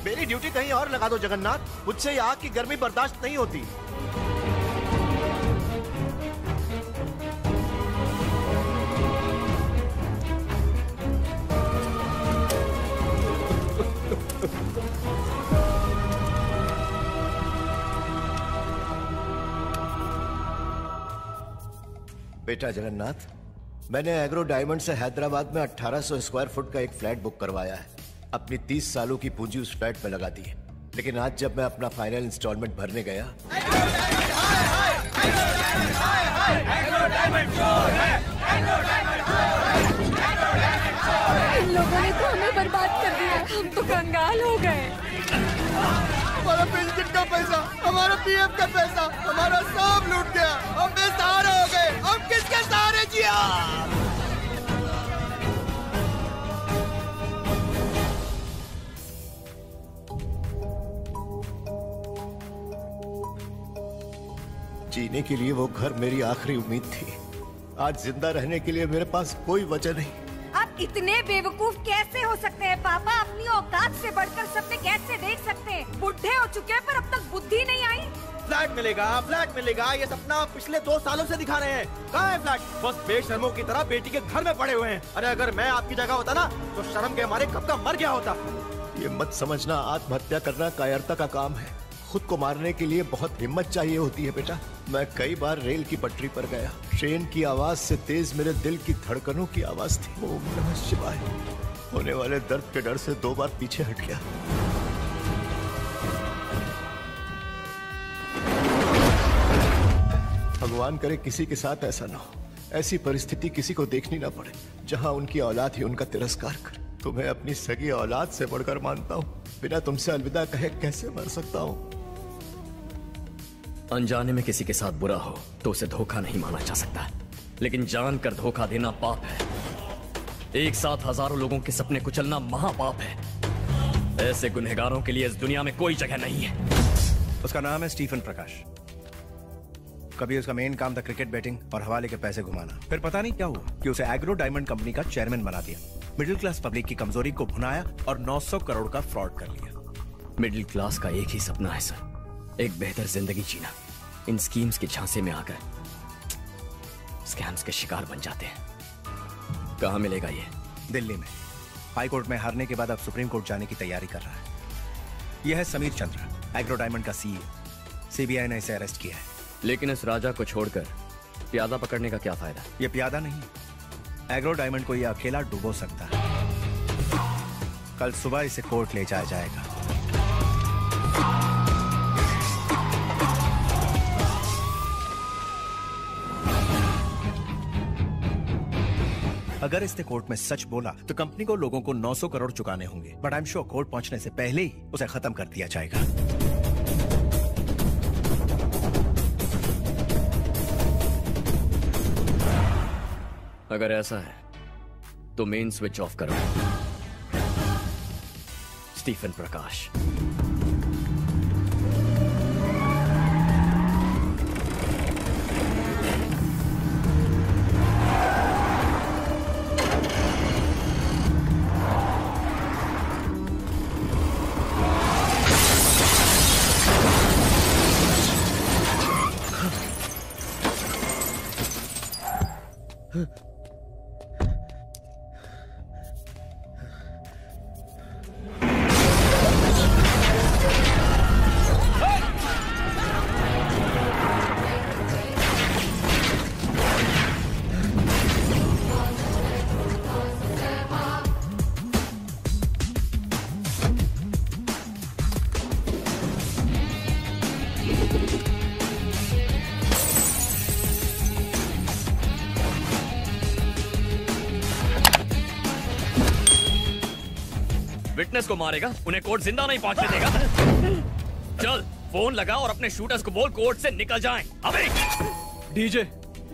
मेरी ड्यूटी कहीं और लगा दो जगन्नाथ, मुझसे ये आग की गर्मी बर्दाश्त नहीं होती। बेटा जगन्नाथ, मैंने एग्रो डायमंड से हैदराबाद में 1800 स्क्वायर फुट का एक फ्लैट बुक करवाया है। अपनी 30 सालों की पूंजी उस फ्लैट में लगा दी है, लेकिन आज जब मैं अपना फाइनल इंस्टॉलमेंट भरने गया, इन लोगों ने तो हमें बर्बाद कर दिया, हम तो कंगाल हो गए। हमारा पेंशन का पैसा, हमारा पीएफ का पैसा, हमारा सब लूट गया। हम बेसहारा हो गए। हम किसके सहारे जिया? जीने के लिए वो घर मेरी आखिरी उम्मीद थी। आज जिंदा रहने के लिए मेरे पास कोई वजह नहीं। आप इतने बेवकूफ कैसे हो सकते हैं पापा? अपनी औकात से बढ़कर सपने कैसे देख सकते हैं? बुढ़े हो चुके हैं पर अब तक बुद्धि नहीं आई। फ्लैट मिलेगा, फ्लैट मिलेगा, ये सपना आप पिछले 2 सालों से दिखा रहे हैं। कहाँ है फ्लैट? बस बेशर्मों की तरह बेटी के घर में पड़े हुए हैं। अरे अगर मैं आपकी जगह होता ना तो शर्म के मारे कब का मर गया होता। ये मत समझना आत्महत्या करना कायरता का काम है। खुद को मारने के लिए बहुत हिम्मत चाहिए होती है बेटा। मैं कई बार रेल की पटरी पर गया। ट्रेन की आवाज से तेज मेरे दिल की धड़कनों की आवाज थी। ओम नमः शिवाय। होने वाले दर्द के डर से 2 बार पीछे हट गया। भगवान करे किसी के साथ ऐसा ना हो। ऐसी परिस्थिति किसी को देखनी ना पड़े जहां उनकी औलाद ही उनका तिरस्कार करे। तुम्हें अपनी सगी औलाद से बढ़कर मानता हूँ। बिना तुमसे अलविदा कहे कैसे मर सकता हूँ? अनजाने में किसी के साथ बुरा हो तो उसे धोखा नहीं माना जा सकता, लेकिन जानकर धोखा देना पाप है। एक साथ हजारों लोगों के सपने कुचलना महापाप है। ऐसे गुनहगारों के लिए इस दुनिया में कोई जगह नहीं है। उसका नाम है स्टीफन प्रकाश। कभी उसका मेन काम था क्रिकेट बैटिंग और हवाले के पैसे घुमाना। फिर पता नहीं क्या हुआ कि उसे एग्रो डायमंड कंपनी का चेयरमैन बना दिया। मिडिल क्लास पब्लिक की कमजोरी को भुनाया और 900 करोड़ का फ्रॉड कर लिया। मिडिल क्लास का एक ही सपना है सर, एक बेहतर जिंदगी जीना। इन स्कीम्स के झांसे में आकर स्कैम्स के शिकार बन जाते हैं। कहाँ मिलेगा ये? दिल्ली में। हाई कोर्ट में हारने के बाद अब सुप्रीम कोर्ट जाने की तैयारी कर रहा है। यह है समीर चंद्र, एग्रो डायमंड का सीईओ। सीबीआई ने इसे अरेस्ट किया है। लेकिन इस राजा को छोड़कर प्यादा पकड़ने का क्या फायदा? ये प्यादा नहीं, एग्रो डायमंड को ये अकेला डुबो सकता है। कल सुबह इसे कोर्ट ले जाया जाएगा। अगर इसने कोर्ट में सच बोला तो कंपनी को लोगों को 900 करोड़ चुकाने होंगे, but I am sure court पहुंचने से पहले ही उसे खत्म कर दिया जाएगा। अगर ऐसा है तो मेन स्विच ऑफ करो। स्टीफन प्रकाश। विटनेस को मारेगा, उन्हें कोर्ट जिंदा नहीं पहुंचने देगा। चल फोन लगा और अपने शूटर्स को बोल कोर्ट से निकल जाएं। अबे डीजे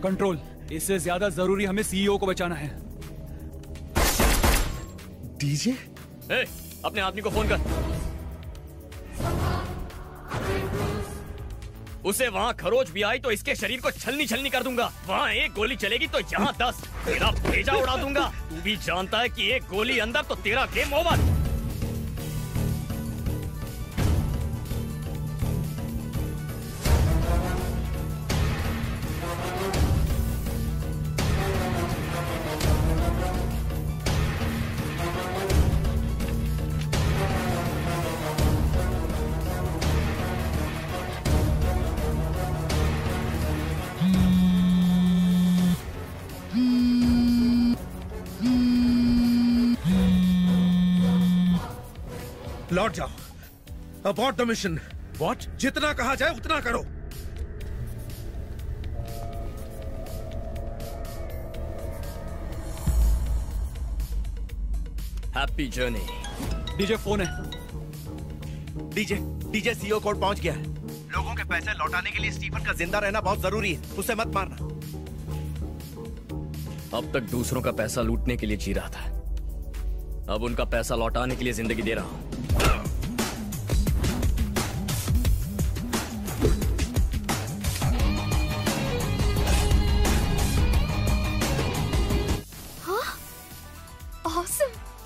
कंट्रोल, इससे ज्यादा जरूरी हमें सीईओ को बचाना है। डीजे अपने आदमी को फोन कर, उसे वहाँ खरोच भी आई तो इसके शरीर को छलनी छलनी कर दूंगा। वहाँ एक गोली चलेगी तो यहाँ 10, तेरा भेजा उड़ा दूंगा। तू भी जानता है कि एक गोली अंदर तो तेरा गेम ओवर। लौट जाओ। Abort the mission. व्हाट? जितना कहा जाए उतना करो। Happy journey. डीजे फोन है। डीजे सीईओ कोर्ट पहुंच गया है। लोगों के पैसे लौटाने के लिए स्टीफन का जिंदा रहना बहुत जरूरी है, उसे मत मारना। अब तक दूसरों का पैसा लूटने के लिए जी रहा था, अब उनका पैसा लौटाने के लिए जिंदगी दे रहा हूं।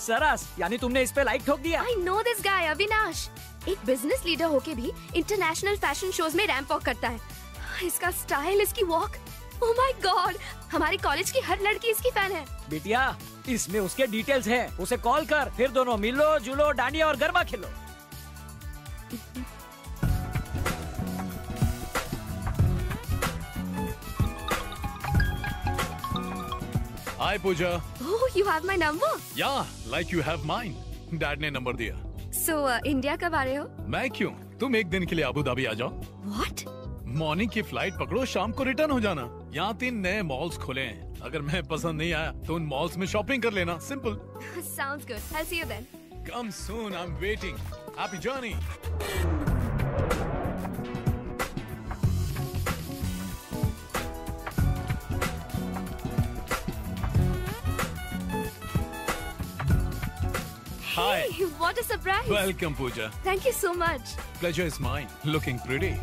सरस, यानी तुमने इस पे लाइक ठोक दिया। I know this guy, Avinash. एक बिजनेस लीडर होके भी इंटरनेशनल फैशन शोज में रैंप वॉक करता है। इसका स्टाइल, इसकी वॉक, ओह माय गॉड, हमारे कॉलेज की हर लड़की इसकी फैन है। बिटिया, इसमें उसके डिटेल्स हैं, उसे कॉल कर, फिर दोनों मिलो जुलो, डांडिया और गरबा खेलो। Hi Pooja. Oh, you have my number? Yeah, like you have mine. Dad ने नंबर दिया। So, इंडिया कब आ रहे हो? मैं क्यों? तुम एक दिन के लिए अबू धाबी आ जाओ। What? मॉर्निंग की फ्लाइट पकड़ो, शाम को रिटर्न हो जाना। यहाँ 3 नए मॉल्स खुले हैं, अगर मैं पसंद नहीं आया तो उन मॉल्स में शॉपिंग कर लेना। Simple. Sounds good. I'll see you then. Come soon, I'm waiting. Happy journey. Hi. Hey, what a surprise. Welcome, Pooja. Thank you so much. Pleasure is mine. Looking pretty.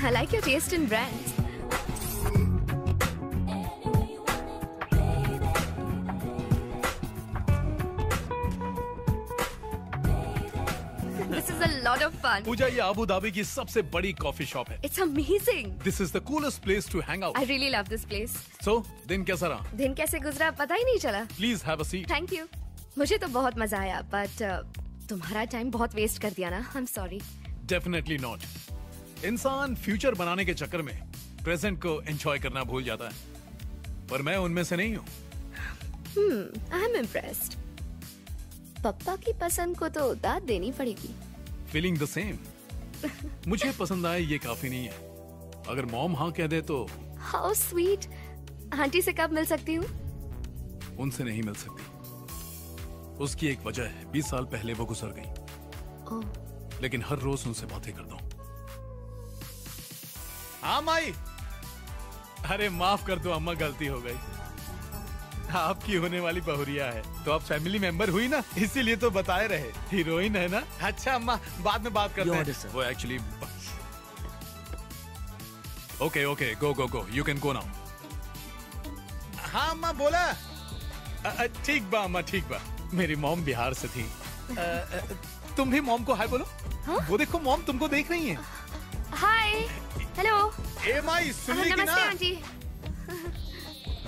I like your taste in brands. This is a lot of fun. पूजा, ये Abu Dhabi की सबसे बड़ी coffee shop है। It's amazing. This is the coolest place to hang out. I really love this place. So, दिन कैसा रहा? दिन कैसे गुजरा पता ही नहीं चला। Please have a seat. Thank you. मुझे तो बहुत मजा आया, but तुम्हारा टाइम बहुत वेस्ट कर दिया ना। I'm sorry. Definitely not. इंसान फ्यूचर बनाने के चक्कर में प्रेजेंट को एंजॉय करना भूल जाता है, पर मैं उनमें से नहीं हूँ। I'm impressed. पप्पा की पसंद को तो दाद देनी पड़ेगी। Feeling the same. मुझे पसंद आए ये काफी नहीं है, अगर मॉम हाँ कह दे तो। How sweet. आंटी से कब मिल सकती हूँ? उनसे नहीं मिल सकती। उसकी एक वजह है, 20 साल पहले वो गुजर गई। लेकिन हर रोज उनसे बातें करता हूँ। हाँ माई। अरे माफ कर दो अम्मा, गलती हो गई। आपकी होने वाली बहुरिया है तो आप फैमिली मेंबर हुई ना, इसीलिए तो बताए रहे। हीरोइन है ना। अच्छा अम्मा, बाद में बात करते हैं। वो actually okay go go go, you can go now. हाँ अम्मा बोला। ठीक बा अम्मा, ठीक बा। मेरी मॉम बिहार से थी। तुम भी मॉम को हाय बोलो। वो देखो मॉम तुमको देख रही हैं। हाय। हेलो। ए माई, सुन ली कि ना? नमस्ते आंटी।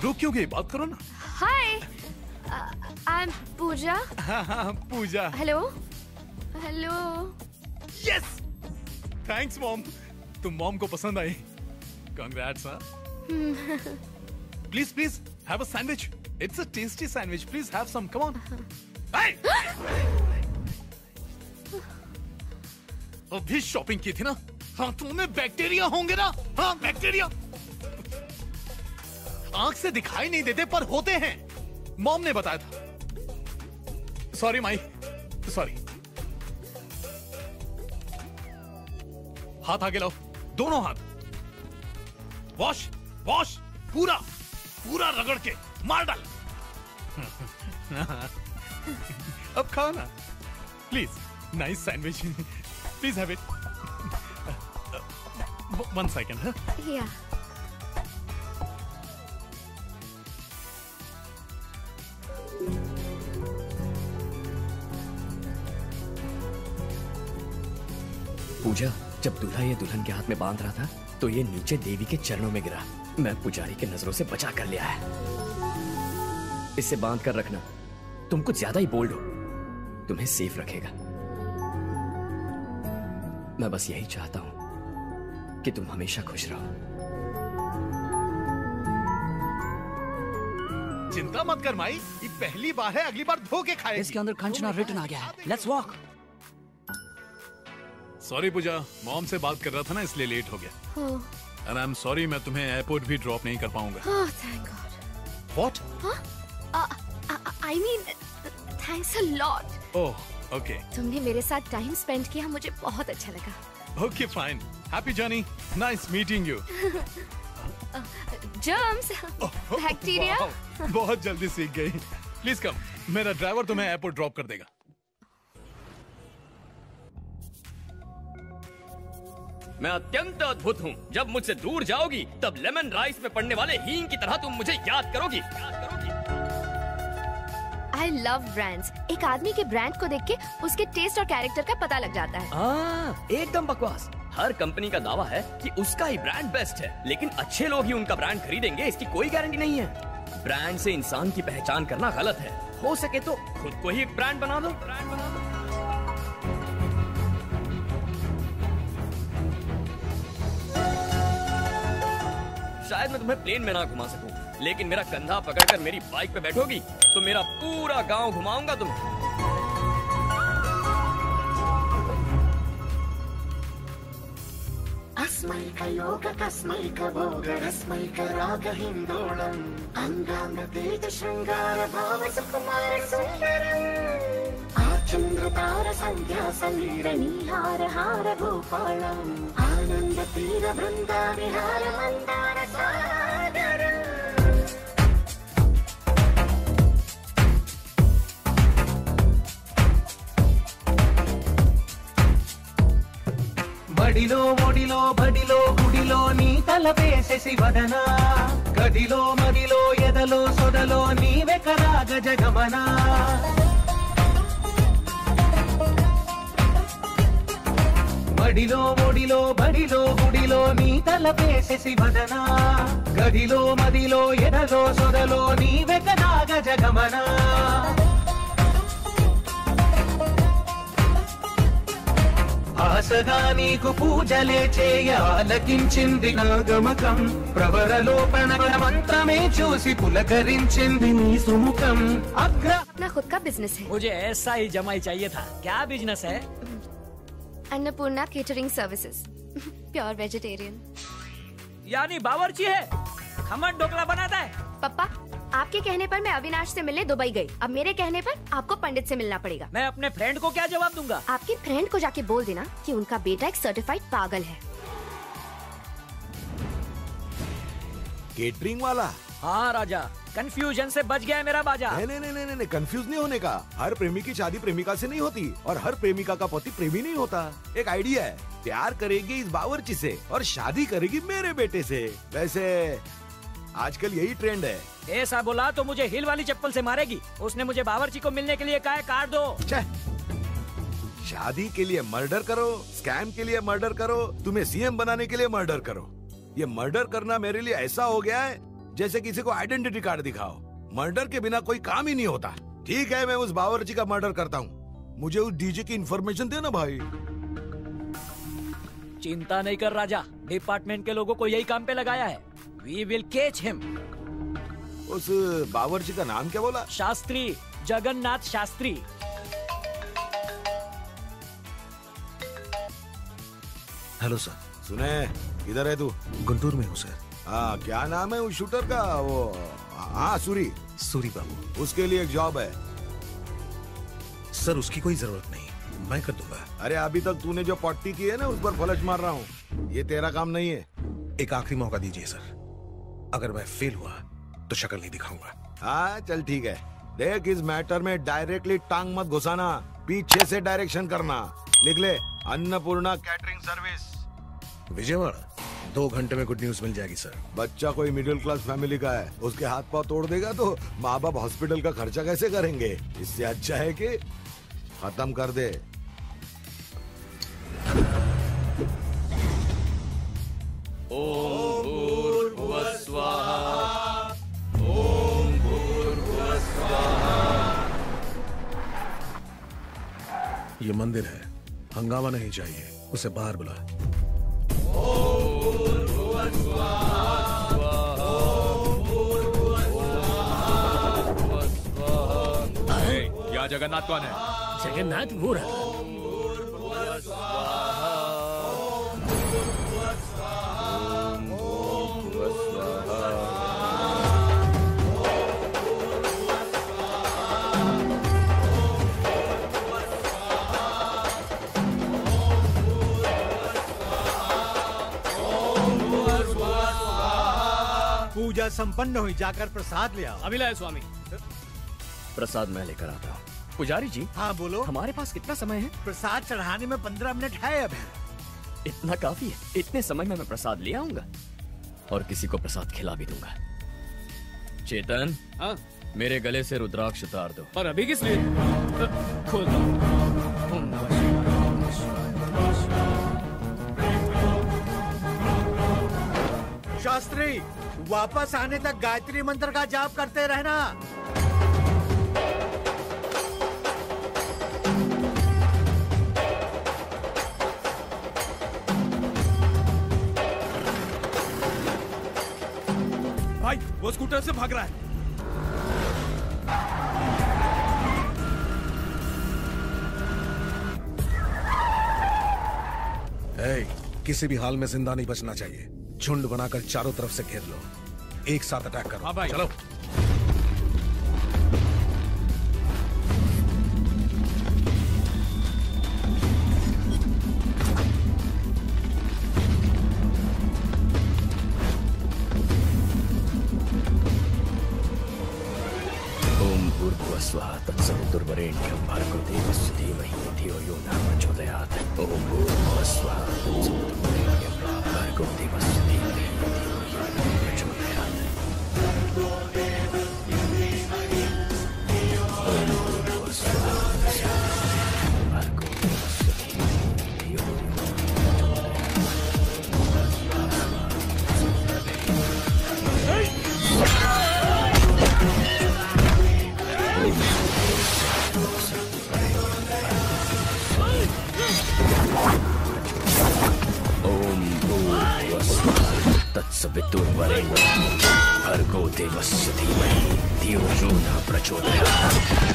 रुक क्यों गई, बात करो ना। हाय। I'm पूजा। हाँ Pooja. Hello. Hello. Yes. Thanks mom, तुम मॉम को पसंद आई। कांग्रेट्स। हाँ। Please have a sandwich. It's a tasty sandwich. Please have some, come on. अभी शॉपिंग की थी ना। हाथों में बैक्टीरिया होंगे ना। हाँ बैक्टीरिया। आंख से दिखाई नहीं देते पर होते हैं। मॉम ने बताया था। Sorry my, sorry. हाथ आगे लाओ, दोनों हाथ। वॉश वॉश, पूरा पूरा रगड़ के मार डाल। अब खाओ ना please. Nice sandwich, please have it. 1 second. या पूजा, जब दूल्हा ये दुल्हन के हाथ में बांध रहा था तो ये नीचे देवी के चरणों में गिरा। मैं पुजारी की नजरों से बचा कर लिया है। इसे बांध कर रखना। तुम कुछ ज्यादा ही बोल्ड हो, तुम्हें सेफ रखेगा। मैं बस यही चाहता हूं कि तुम हमेशा खुश रहो। चिंता मत कर माई, ये पहली बार है, अगली बार धो के खाएगी। इसके अंदर कंचना रिटर्न आ गया है। Let's walk. Sorry Pooja, mom से बात कर रहा था ना इसलिए लेट हो गया। एंड आई एम सॉरी, मैं तुम्हें एयरपोर्ट भी ड्रॉप नहीं कर पाऊंगा। Thank God. What? I mean thanks a lot. Oh okay. तुमने मेरे साथ टाइम स्पेंड किया, मुझे बहुत अच्छा लगा। Okay fine, happy journey, nice meeting you. Germs, bacteria. बहुत जल्दी सीख गई। प्लीज कम, मेरा ड्राइवर तुम्हें एयरपोर्ट ड्रॉप कर देगा। मैं अत्यंत अद्भुत हूँ। जब मुझसे दूर जाओगी तब लेमन राइस में पड़ने वाले हींग की तरह तुम मुझे याद करोगी। I love brands. एक आदमी के ब्रांड को देख के उसके टेस्ट और कैरेक्टर का पता लग जाता है। एकदम बकवास। हर कंपनी का दावा है कि उसका ही ब्रांड बेस्ट है, लेकिन अच्छे लोग ही उनका ब्रांड खरीदेंगे इसकी कोई गारंटी नहीं है। ब्रांड से इंसान की पहचान करना गलत है। हो सके तो खुद को ही एक ब्रांड बना दो। शायद मैं तुम्हें प्लेन में ना घुमा सकूं, लेकिन मेरा कंधा पकड़कर मेरी बाइक पे बैठोगी तो मेरा पूरा गांव घुमाऊंगा तुम्हें। अस्मैकयोगकस्मैक भोगरस्मैक रागहिन्दोळम् अङ्गाङ्गतेज शृङ्गार भाव सुकुमार सुन्दरम् आचन्द्रतार सन्ध्या समीर नीहार हार भूपालम् आनन्द तीर वृन्दा विहार मन्दार सागरम्। బడిలో ఒడిలో బడిలో గుడిలో నీ తలపేసేసి వదనా గదిలో మదిలో ఎదలో సొదలో నీవే కదా గజగమనా బడిలో ఒడిలో బడిలో గుడిలో నీ తలపేసేసి వదనా గదిలో మదిలో ఎదలో సొదలో నీవే కదా గజగమనా ఆసగా నీకు పూజలే చేయ ఆలకించింది నా గమకం ప్రవరలోపణ మంత్రమే చూసి పులకరించింది నీ సుముఖం అగ్ర अपना खुद का बिजनेस है। मुझे ऐसा ही जमाई चाहिए था। क्या बिजनेस है? Annapurna catering services. Pure vegetarian. यानी बावर्ची है, खमन ढोकला बनाता है। पापा, आपके कहने पर मैं अविनाश से मिलने दुबई गई। अब मेरे कहने पर आपको पंडित से मिलना पड़ेगा। मैं अपने फ्रेंड को क्या जवाब दूंगा? आपके फ्रेंड को जाके बोल देना कि उनका बेटा एक सर्टिफाइड पागल है। केटरिंग वाला? हाँ राजा, कंफ्यूजन से बच गया है मेरा बाजा। नहीं, कंफ्यूज नहीं होने का। हर प्रेमी की शादी प्रेमिका से नहीं होती और हर प्रेमिका का पति प्रेमी नहीं होता। एक आइडिया है, प्यार करेगी इस बावर्ची से और शादी करेगी मेरे बेटे से। वैसे आजकल यही ट्रेंड है। ऐसा बोला तो मुझे हिल वाली चप्पल से मारेगी। उसने मुझे बावर्ची को मिलने के लिए कहा है कार दो। शादी के लिए मर्डर करो, स्कैम के लिए मर्डर करो, तुम्हें सीएम बनाने के लिए मर्डर करो। ये मर्डर करना मेरे लिए ऐसा हो गया है जैसे किसी को आइडेंटिटी कार्ड दिखाओ। मर्डर के बिना कोई काम ही नहीं होता। ठीक है, मैं उस बावर्ची का मर्डर करता हूँ। मुझे उस डीजे की इंफॉर्मेशन दे ना भाई। चिंता नहीं कर राजा, डिपार्टमेंट के लोगों को यही काम पे लगाया है। We will catch him. उस बावर्ची का नाम क्या बोला? शास्त्री, जगन्नाथ शास्त्री। Hello sir. सुने, किधर है तू? गुंटूर में हूँ सर। क्या नाम है उस शूटर का? वो हाँ सूरी बाबू। उसके लिए एक जॉब है। सर उसकी कोई जरूरत नहीं, मैं कर दूंगा। अरे अभी तक तूने जो पट्टी की है ना उस पर फ्लश मार रहा हूँ। ये तेरा काम नहीं है। एक आखिरी मौका दीजिए सर, अगर मैं फेल हुआ तो शक्ल नहीं दिखाऊंगा। हाँ चल ठीक है। देख इस मैटर में डायरेक्टली टांग मत घुसाना, पीछे से डायरेक्शन करना। लिख ले, अन्नपूर्णा कैटरिंग सर्विस, विजयवाड़ा। 2 घंटे में गुड न्यूज मिल जाएगी सर। बच्चा कोई मिडिल क्लास फैमिली का है, उसके हाथ पांव तोड़ देगा तो माँ बाप हॉस्पिटल का खर्चा कैसे करेंगे? इससे अच्छा है कि खत्म कर दे। ओम भूर्भुवः स्वाहा, ओम भूर्भुवः स्वाहा। ये मंदिर है, हंगामा नहीं चाहिए, उसे बाहर बुला। यहाँ जगन्नाथ कौन है? जगन्नाथ वो रहा। पूजा संपन्न हुई, जाकर प्रसाद ले आओ। अभी लाए स्वामी। प्रसाद मैं लेकर आता हूँ। पुजारी जी। हाँ बोलो। हमारे पास कितना समय है? प्रसाद चढ़ाने में 15 मिनट है अभी। इतना काफी है। इतने समय में मैं प्रसाद ले आऊंगा और किसी को प्रसाद खिला भी दूंगा। चेतन, हाँ? मेरे गले से रुद्राक्ष उतार दो। पर अभी किस लिए? खोल दो। शास्त्री, वापस आने तक गायत्री मंत्र का जाप करते रहना। भाई वो स्कूटर से भाग रहा है। किसी भी हाल में जिंदा नहीं बचना चाहिए। झुंड बनाकर चारों तरफ से घेर लो, एक साथ अटैक करो। हाँ भाई। चलो। ओम भूर्भुवः स्वः तत्सवितुर्वरेण्यं भर्गो देवस्य धीमहि धियो यो न प्रचोदयात्। ओम भूर्भुवः स्वः तत्सवितुर्वरेण्यं भर्गो देवस्य धीमहि धियो यो न प्रचोदयात्। ओम भूर्भुवः स्वः भर्गो देवस्य धीमहि धियो यो न तत्सवितुर्वरेण्यं भर्गो देवस्य धीमहि धियो यो न प्रचोदयात्।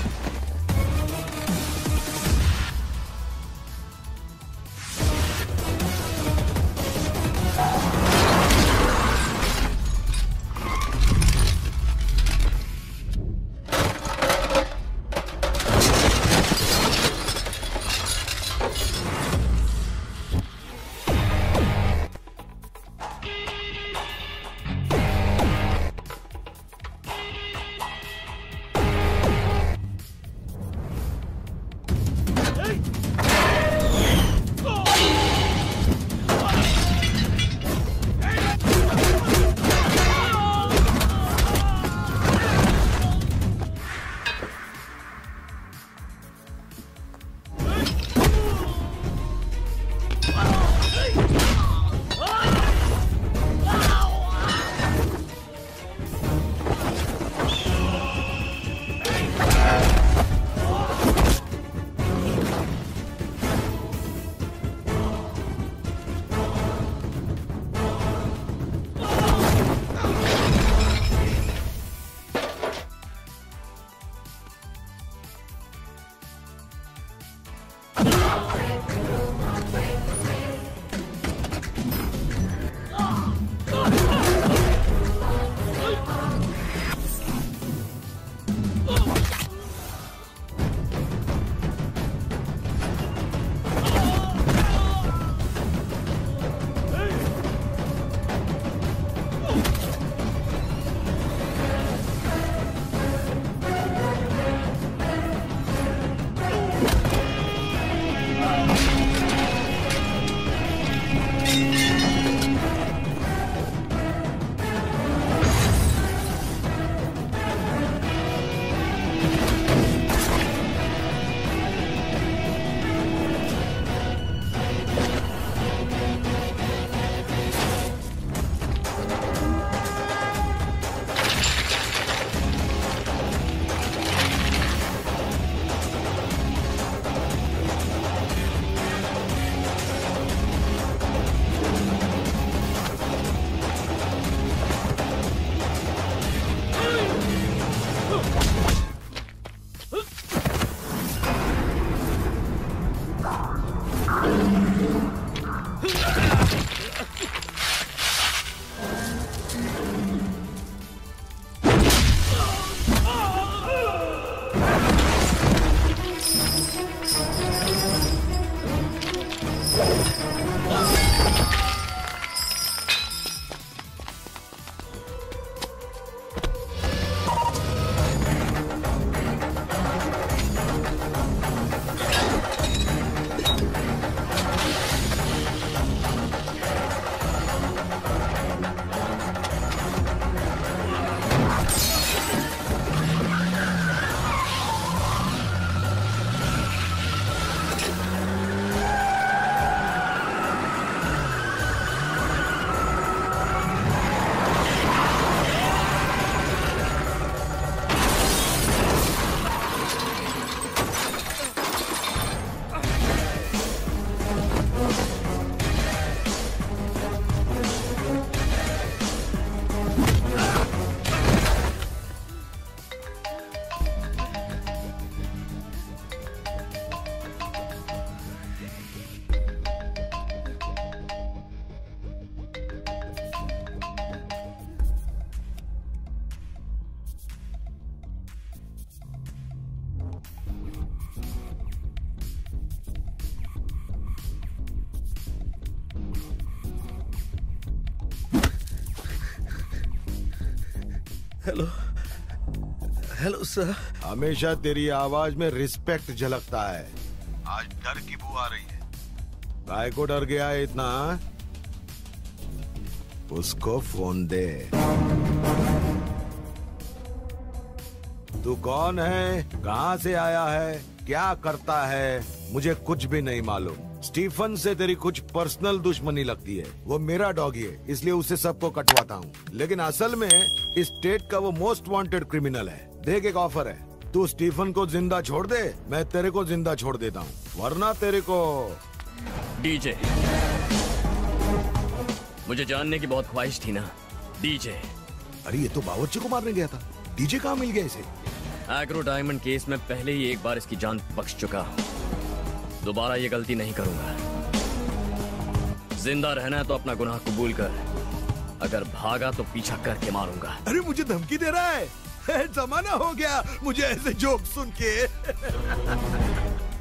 Hello hello sir. हमेशा तेरी आवाज में रिस्पेक्ट झलकता है, आज डर की बू आ रही है। काय को डर गया है इतना? उसको फोन दे। तू कौन है, कहां से आया है, क्या करता है, मुझे कुछ भी नहीं मालूम। स्टीफन से तेरी कुछ पर्सनल दुश्मनी लगती है। वो मेरा डॉगी है, इसलिए उसे सबको कटवाता हूँ। लेकिन असल में इस स्टेट का वो मोस्ट वांटेड क्रिमिनल है। देख, एक ऑफर है, तू स्टीफन को जिंदा छोड़ दे, मैं तेरे को जिंदा छोड़ देता हूँ, वरना तेरे को। डीजे, मुझे जानने की बहुत ख्वाहिश थी ना डीजे। अरे ये तो बावर्ची को मारने गया था, डीजे कहाँ मिल गया इसे? एग्रो डायमंड केस में पहले ही एक बार इसकी जान बख्श चुका हूँ, दोबारा ये गलती नहीं करूंगा। जिंदा रहना है तो अपना गुनाह कबूल कर, अगर भागा तो पीछा करके मारूंगा। अरे मुझे धमकी दे रहा है? जमाना हो गया मुझे ऐसे जोक सुन के।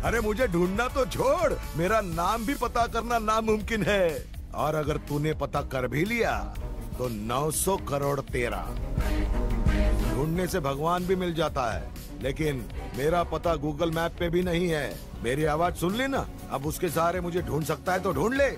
अरे मुझे ढूंढना तो छोड़, मेरा नाम भी पता करना नामुमकिन है, और अगर तूने पता कर भी लिया तो 900 करोड़ तेरा। ढूंढने से भगवान भी मिल जाता है, लेकिन मेरा पता गूगल मैप पे भी नहीं है। मेरी आवाज सुन ली ना, अब उसके सहारे मुझे ढूंढ सकता है तो ढूंढ ले।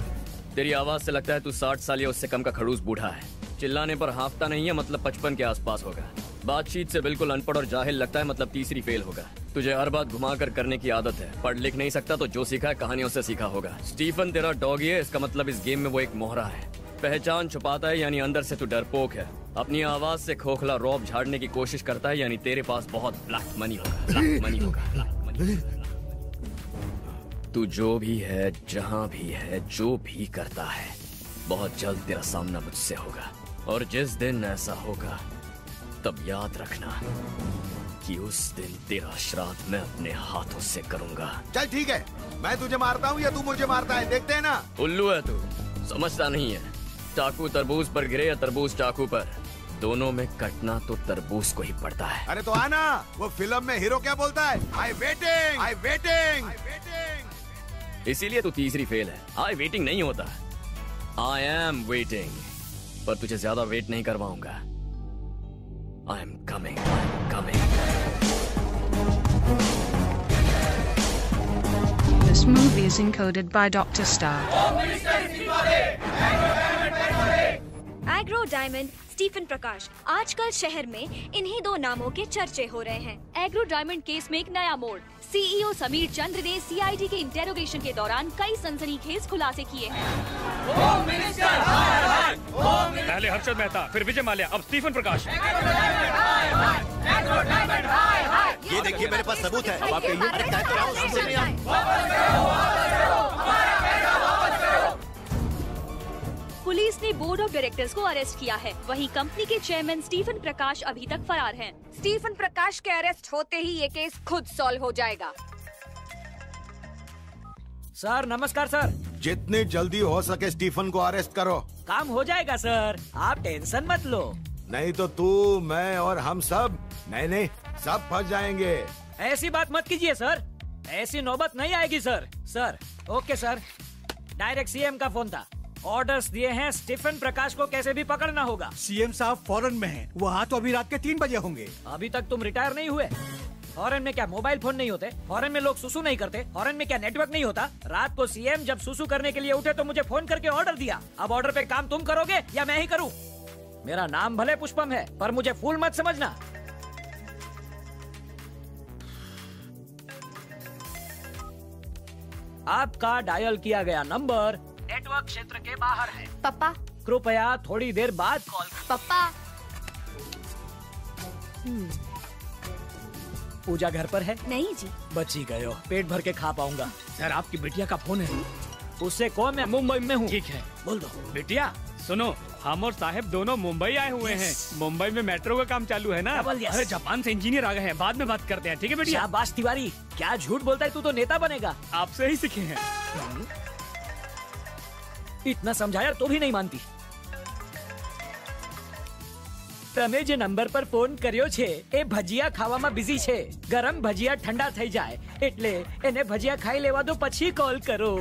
तेरी आवाज से लगता है तू 60 साल या उससे कम का खड़ूस बूढ़ा है। चिल्लाने पर हाफता नहीं है, मतलब 55 के आसपास होगा। बातचीत से बिल्कुल अनपढ़ और जाहिल लगता है, मतलब तीसरी फेल होगा। तुझे हर बात घुमा कर करने की आदत है, पढ़ लिख नहीं सकता तो जो सीखा है कहानियों से सीखा होगा। स्टीफन तेरा डॉगी है, इसका मतलब इस गेम में वो एक मोहरा है। पहचान छुपाता है, यानी अंदर से तू डरपोक है। अपनी आवाज से खोखला रौब झाड़ने की कोशिश करता है, यानी तेरे पास बहुत ब्लैक मनी होगा। ब्लैक मनी होगा। तू जो भी है, जहां भी है, जो भी करता है, बहुत जल्द तेरा सामना मुझसे होगा। और जिस दिन ऐसा होगा तब याद रखना कि उस दिन तेरा श्राद्ध मैं अपने हाथों से करूंगा। चल ठीक है, मैं तुझे मारता हूँ या तू मुझे मारता है, देखते हैं ना। उल्लू है तू, समझता नहीं है। चाकू तरबूज पर गिरे या तरबूज चाकू पर, दोनों में कटना तो तरबूज को ही पड़ता है। अरे तो आना, वो फिल्म में हीरो क्या बोलता है? आई वेटिंग, आई वेटिंग। इसीलिए तू तीसरी फेल है। आई वेटिंग नहीं होता, आई एम वेटिंग। पर तुझे ज्यादा वेट नहीं करवाऊंगा। I am coming, coming. This movie is encoded by Dr. Star. Agro diamond, Stephen Prakash. आजकल शहर में इन्हीं दो नामों के चर्चे हो रहे हैं। एग्रो डायमंड केस में एक नया मोड़। सीईओ समीर चंद्र ने सीआईडी के इंटेरोगेशन के दौरान कई सनसनीखेज खुलासे किए हैं। पहले हर्षद मेहता, फिर विजय माल्या, अब स्टीफन प्रकाश। ये देखिए, मेरे पास सबूत है। अब आप कहिए, अरे क्या कर रहा हूँ, समझ नहीं पुलिस ने बोर्ड ऑफ डायरेक्टर्स को अरेस्ट किया है। वहीं कंपनी के चेयरमैन स्टीफन प्रकाश अभी तक फरार हैं। स्टीफन प्रकाश के अरेस्ट होते ही ये केस खुद सॉल्व हो जाएगा। सर नमस्कार सर। जितनी जल्दी हो सके स्टीफन को अरेस्ट करो। काम हो जाएगा सर, आप टेंशन मत लो। नहीं तो तू, मैं और हम सब, नहीं सब फंस जाएंगे। ऐसी बात मत कीजिए सर, ऐसी नौबत नहीं आएगी sir. Sir okay sir, direct CM का फोन था, ऑर्डर्स दिए हैं, स्टीफन प्रकाश को कैसे भी पकड़ना होगा। सीएम साहब फॉरेन में हैं, वहाँ तो अभी रात के 3 बजे होंगे। अभी तक तुम रिटायर नहीं हुए? फॉरेन में क्या मोबाइल फोन नहीं होते? फॉरेन में लोग सुसु नहीं करते? फॉरेन में क्या नेटवर्क नहीं होता? रात को सीएम जब सुसु करने के लिए उठे तो मुझे फोन करके ऑर्डर दिया। अब ऑर्डर पे काम तुम करोगे या मैं ही करूँ? मेरा नाम भले पुष्पम है, पर मुझे फूल मत समझना। आपका डायल किया गया नंबर नेटवर्क क्षेत्र के बाहर है। पापा, कृपया थोड़ी देर बाद कॉल करें। पापा। पूजा घर पर है? नहीं जी। बची गए हो, पेट भर के खा पाऊंगा। सर आपकी बिटिया का फोन है। उससे कहो मैं मुंबई में हूँ। ठीक है, बोल दो। बिटिया सुनो, हम और साहब दोनों मुंबई आए हुए हैं। मुंबई में मेट्रो का काम चालू है ना। अरे जापान से इंजीनियर आ गए हैं, बाद में बात करते हैं, ठीक है बेटिया? शाबाश तिवारी, क्या झूठ बोलता है तू, तो नेता बनेगा। आपसे ही सीखे हैं। इतना समझाया तो भी नहीं मानती। તમે જે નંબર પર ફોન કર્યો છે એ ભજીયા ખાવામાં બિઝી છે। ગરમ ભજીયા ઠંડા થઈ જાય એટલે એને ભજીયા ખાઈ લેવા દો પછી કોલ કરો।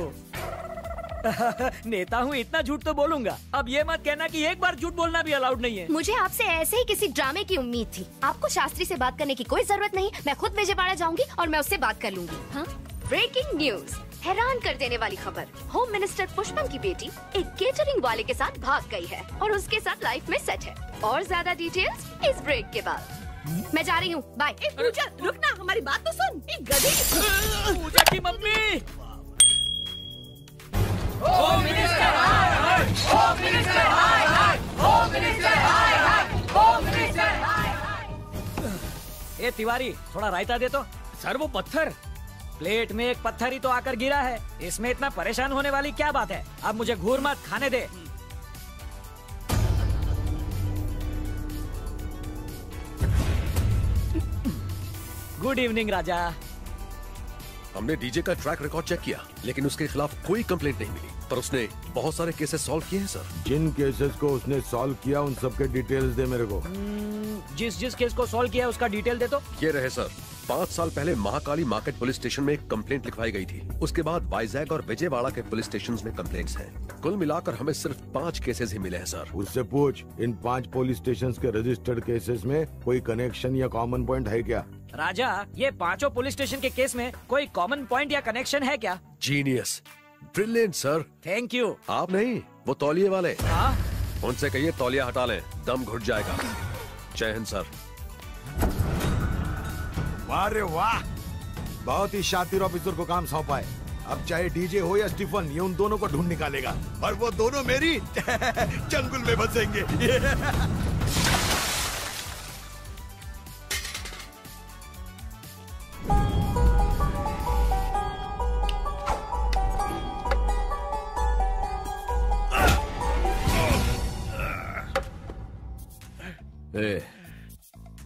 नेता हूँ, इतना झूठ तो बोलूंगा। अब ये मत कहना कि एक बार झूठ बोलना भी अलाउड नहीं है। मुझे आपसे ऐसे ही किसी ड्रामे की उम्मीद थी। आपको शास्त्री से बात करने की कोई जरूरत नहीं। मैं खुद विजयवाड़ा जाऊंगी और मैं उससे बात कर लूंगी। हाँ? ब्रेकिंग न्यूज, हैरान कर देने वाली खबर। होम मिनिस्टर पुष्पम की बेटी एक केटरिंग वाले के साथ भाग गई है और उसके साथ लाइफ में सेट है। और ज्यादा डिटेल्स इस ब्रेक के बाद। मैं जा रही हूँ, बाय। पूजा रुक ना, हमारी बात तो सुन। गधी पूजा की मम्मी। होम मिनिस्टर हाय हाय, होम मिनिस्टर हाय हाय, होम मिनिस्टर हाय हाय, होम मिनिस्टर हाय हाय। ए तिवारी, थोड़ा रायता दे तो। सर वो पत्थर प्लेट में एक पत्थर ही तो आकर गिरा है, इसमें इतना परेशान होने वाली क्या बात है। अब मुझे घूर मत, खाने दे। गुड इवनिंग राजा। हमने डीजे का ट्रैक रिकॉर्ड चेक किया, लेकिन उसके खिलाफ कोई कंप्लेंट नहीं मिली, पर उसने बहुत सारे केसेस सॉल्व किए हैं सर। जिन केसेस को उसने सॉल्व किया उन सब के डिटेल्स दे मेरे को। जिस केस को सॉल्व किया उसका डिटेल दे तो। ये रहे सर। 5 साल पहले महाकाली मार्केट पुलिस स्टेशन में एक कंप्लेंट लिखवाई गई थी। उसके बाद वाइजैग और विजयवाड़ा के पुलिस स्टेशंस में कंप्लेंट्स हैं। कुल मिलाकर हमें सिर्फ 5 केसेस ही मिले हैं सर। उससे पूछ, इन 5 पुलिस स्टेशंस के रजिस्टर्ड केसेस में कोई कनेक्शन या कॉमन पॉइंट है क्या? राजा, ये 5 पुलिस स्टेशन के केस में कोई कॉमन पॉइंट या कनेक्शन है क्या? Genius, brilliant sir. Thank you. आप नहीं, वो तौलिए वाले। हाँ? उनसे कहिए तौलिया हटा लें, दम घुट जाएगा। जय हिंद सर। वाह रे वाह, बहुत ही शातिर ऑफिसर को काम सौंपा है। अब चाहे डीजे हो या स्टीफन, ये उन दोनों को ढूंढ निकालेगा और वो दोनों मेरी चंगुल में बसेंगे।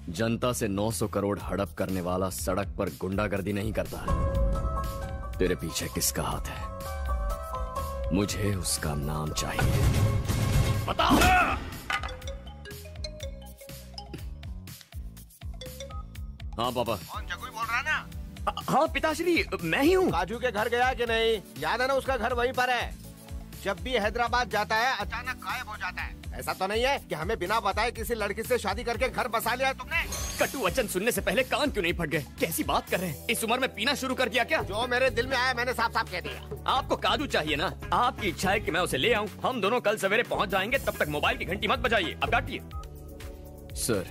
जनता से 900 करोड़ हड़प करने वाला सड़क पर गुंडागर्दी नहीं करता है। तेरे पीछे किसका हाथ है? मुझे उसका नाम चाहिए। बताओ। हाँ पापा। कौन, जगुई बोल रहा ना? हाँ पिताश्री, मैं ही हूँ। काजू के घर गया कि नहीं? याद है ना, उसका घर वहीं पर है। जब भी हैदराबाद जाता है अचानक गायब हो जाता है। ऐसा तो नहीं है कि हमें बिना बताए किसी लड़की से शादी करके घर बसा लिया है तुमने? कटु वचन सुनने से पहले कान क्यों नहीं फट गए? कैसी बात कर रहे हैं? इस उम्र में पीना शुरू कर दिया क्या? जो मेरे दिल में आया मैंने साफ साफ कह दिया। आपको काजू चाहिए ना? आपकी इच्छा है कि मैं उसे ले आऊं। हम दोनों कल सवेरे पहुंच जाएंगे, तब तक मोबाइल की घंटी मत बजाइए। अब काटिए। सर,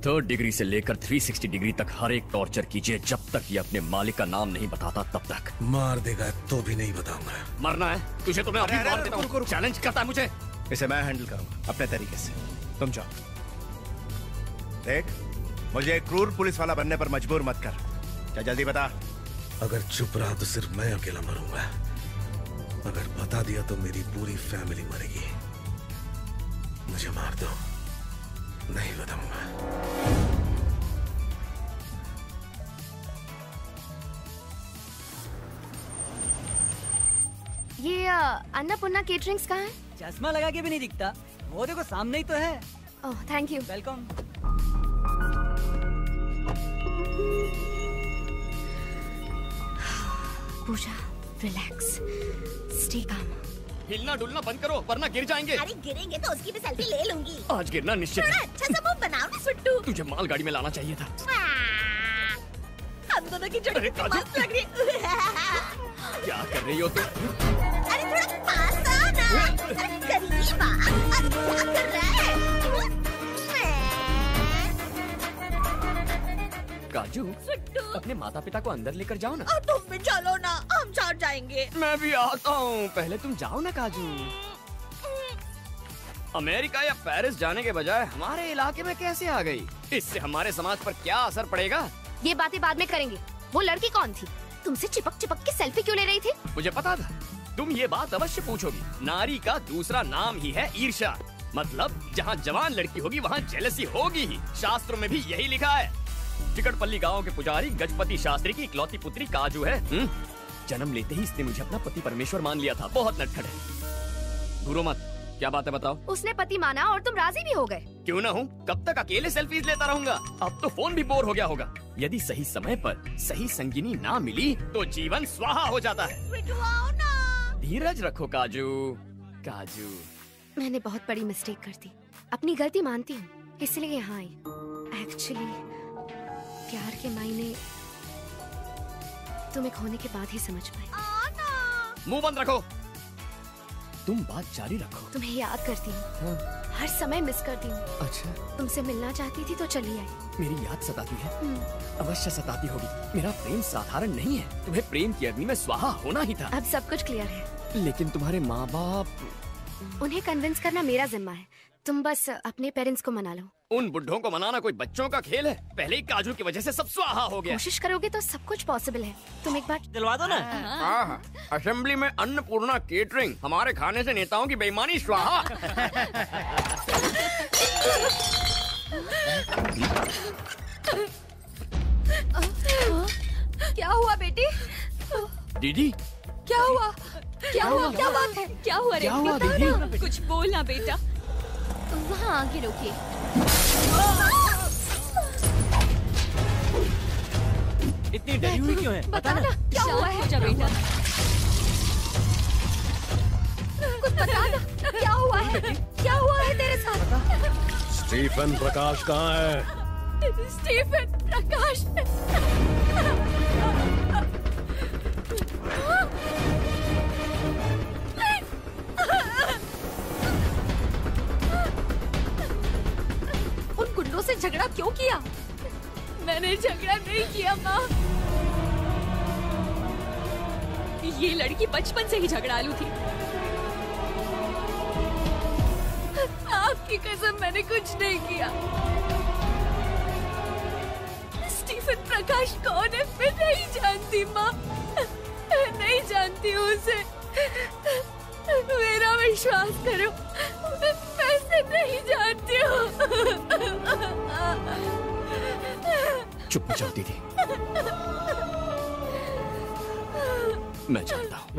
3rd डिग्री से लेकर 360 डिग्री तक हर एक टॉर्चर कीजिए, जब तक ये अपने मालिक का नाम नहीं बताता तब तक। मार देगा तो भी नहीं बताऊंगा। मरना है तुझे तो मैं अभी मार देता हूं। चैलेंज करता है मुझे। इसे मैं हैंडल करूंगा अपने तरीके से, तुम जाओ। देख, मुझे एक क्रूर पुलिस वाला बनने पर मजबूर मत कर। क्या जल्दी बता। अगर चुप रहा तो सिर्फ मैं अकेला मरूंगा, अगर बता दिया तो मेरी पूरी फैमिली मरेगी। मुझे मार दो, नहीं बताऊंगा। ये अन्नपूर्णा केटरिंग्स कहाँ है? चश्मा लगा के भी नहीं दिखता। वो देखो सामने ही तो है। Oh thank you. Welcome. Pooja, relax, stay calm. हिलना डुलना बंद करो वरना गिर जाएंगे। अरे गिरेंगे तो उसकी भी सेल्फी ले लूंगी। आज गिरना निश्चित है। अच्छा सा मुंह बनाओ ना सुट्टू। तुझे मालगाड़ी में लाना चाहिए था। हम दोनों की जोड़ी मस्त लग रही। क्या कर रही हो तुम? अरे थोड़ा पास आओ ना। अरे करीब आ। अरे क्या कर रहा है? काजू, अपने माता पिता को अंदर लेकर जाओ ना। तुम भी चलो ना, हम साथ जाएंगे। मैं भी आता हूँ, पहले तुम जाओ ना काजू। अमेरिका या पेरिस जाने के बजाय हमारे इलाके में कैसे आ गई? इससे हमारे समाज पर क्या असर पड़ेगा? ये बातें बाद में करेंगे। वो लड़की कौन थी? तुमसे चिपक चिपक के सेल्फी क्यों ले रही थी? मुझे पता था तुम ये बात अवश्य पूछोगी। नारी का दूसरा नाम ही है ईर्ष्या। मतलब जहाँ जवान लड़की होगी वहाँ जेलसी होगी ही। शास्त्रों में भी यही लिखा है। टिकटपल्ली गांव के पुजारी गजपति शास्त्री की इकलौती पुत्री काजू है। जन्म लेते ही इसने मुझे अपना पति परमेश्वर मान लिया था। बहुत नटखट है। घूरो मत, क्या बात है बताओ। उसने पति माना और तुम राजी भी हो गए। क्यों ना हूँ, कब तक अकेले सेल्फीज लेता रहूंगा? अब तो फोन भी बोर हो गया होगा। यदि सही समय पर सही संगिनी ना मिली तो जीवन स्वाहा हो जाता है। धीरज रखो काजू। काजू, मैंने बहुत बड़ी मिस्टेक कर दी, अपनी गलती मानती हूँ, इसलिए यहाँ आई। एक्चुअली प्यार के मायने तुम्हें खोने के बाद ही समझ पाई। मुंह बंद रखो। तुम बात जारी रखो। तुम्हें याद करती हूँ, हर समय मिस करती हूँ। अच्छा, तुमसे मिलना चाहती थी तो चली आई। मेरी याद सताती है? अवश्य सताती होगी। मेरा प्रेम साधारण नहीं है। तुम्हें प्रेम की अग्नि में स्वाहा होना ही था। अब सब कुछ क्लियर है। लेकिन तुम्हारे माँ बाप, उन्हें कन्विंस करना मेरा जिम्मा है। तुम बस अपने पेरेंट्स को मना लो। उन बुड्ढों को मनाना कोई बच्चों का खेल है? पहले ही काजू की वजह से सब स्वाहा हो गया। कोशिश करोगे तो सब कुछ पॉसिबल है। तुम एक बार दिलवा दो ना। हाँ, असेंबली में अन्नपूर्णा केटरिंग, हमारे खाने से नेताओं की बेईमानी स्वाहा। क्या हुआ बेटी? दीदी क्या हुआ? क्या हुआ? क्या बात है? क्या हुआ रे? क्या हुआ बता दीदी? ना। कुछ बोलना बेटा। वहाँ आगे रोकिए। इतनी डरी हुई क्यों है? बता ना क्या हुआ है? जा बेटा। कुछ बता ना क्या हुआ है? क्या हुआ है तेरे साथ? स्टीफन प्रकाश कहाँ है? स्टीफन प्रकाश। उन गुंडों से झगड़ा क्यों किया? मैंने झगड़ा नहीं किया माँ। ये लड़की बचपन से ही झगड़ालू थी। आपकी कसम मैंने कुछ नहीं किया। स्टीफन प्रकाश कौन है मैं नहीं जानती माँ, नहीं जानती हूँ उसे। मेरा विश्वास करो, मैं वैसे नहीं जानती हूँ। चुप हो जाओ दीदी, मैं जानता हूँ।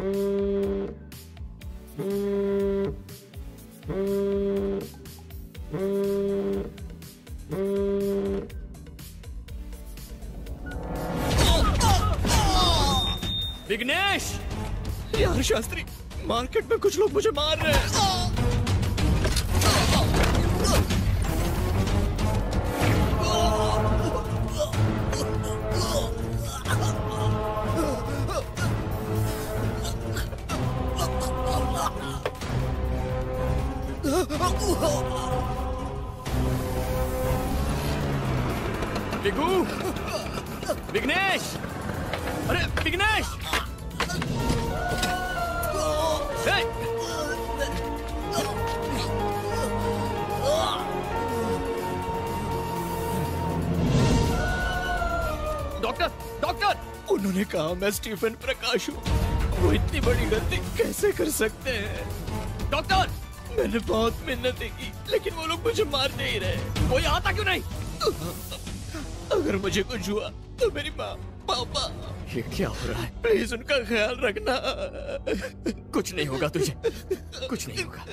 विघ्नेश! यार शास्त्री, मार्केट में कुछ लोग मुझे मार रहे हैं। विगू! विघ्नेश! अरे विघ्नेश! डॉक्टर! डॉक्टर! उन्होंने कहा मैं स्टीफन प्रकाश हूँ। वो इतनी बड़ी गलती कैसे कर सकते हैं? डॉक्टर! मैंने बहुत मेहनत की, लेकिन वो लोग मुझे मार नहीं रहे। वो यहाँ आता क्यों नहीं? अगर मुझे कुछ हुआ तो मेरी माँ, पापा। ये क्या हो रहा है? प्लीज उनका ख्याल रखना। कुछ नहीं होगा तुझे, कुछ नहीं होगा।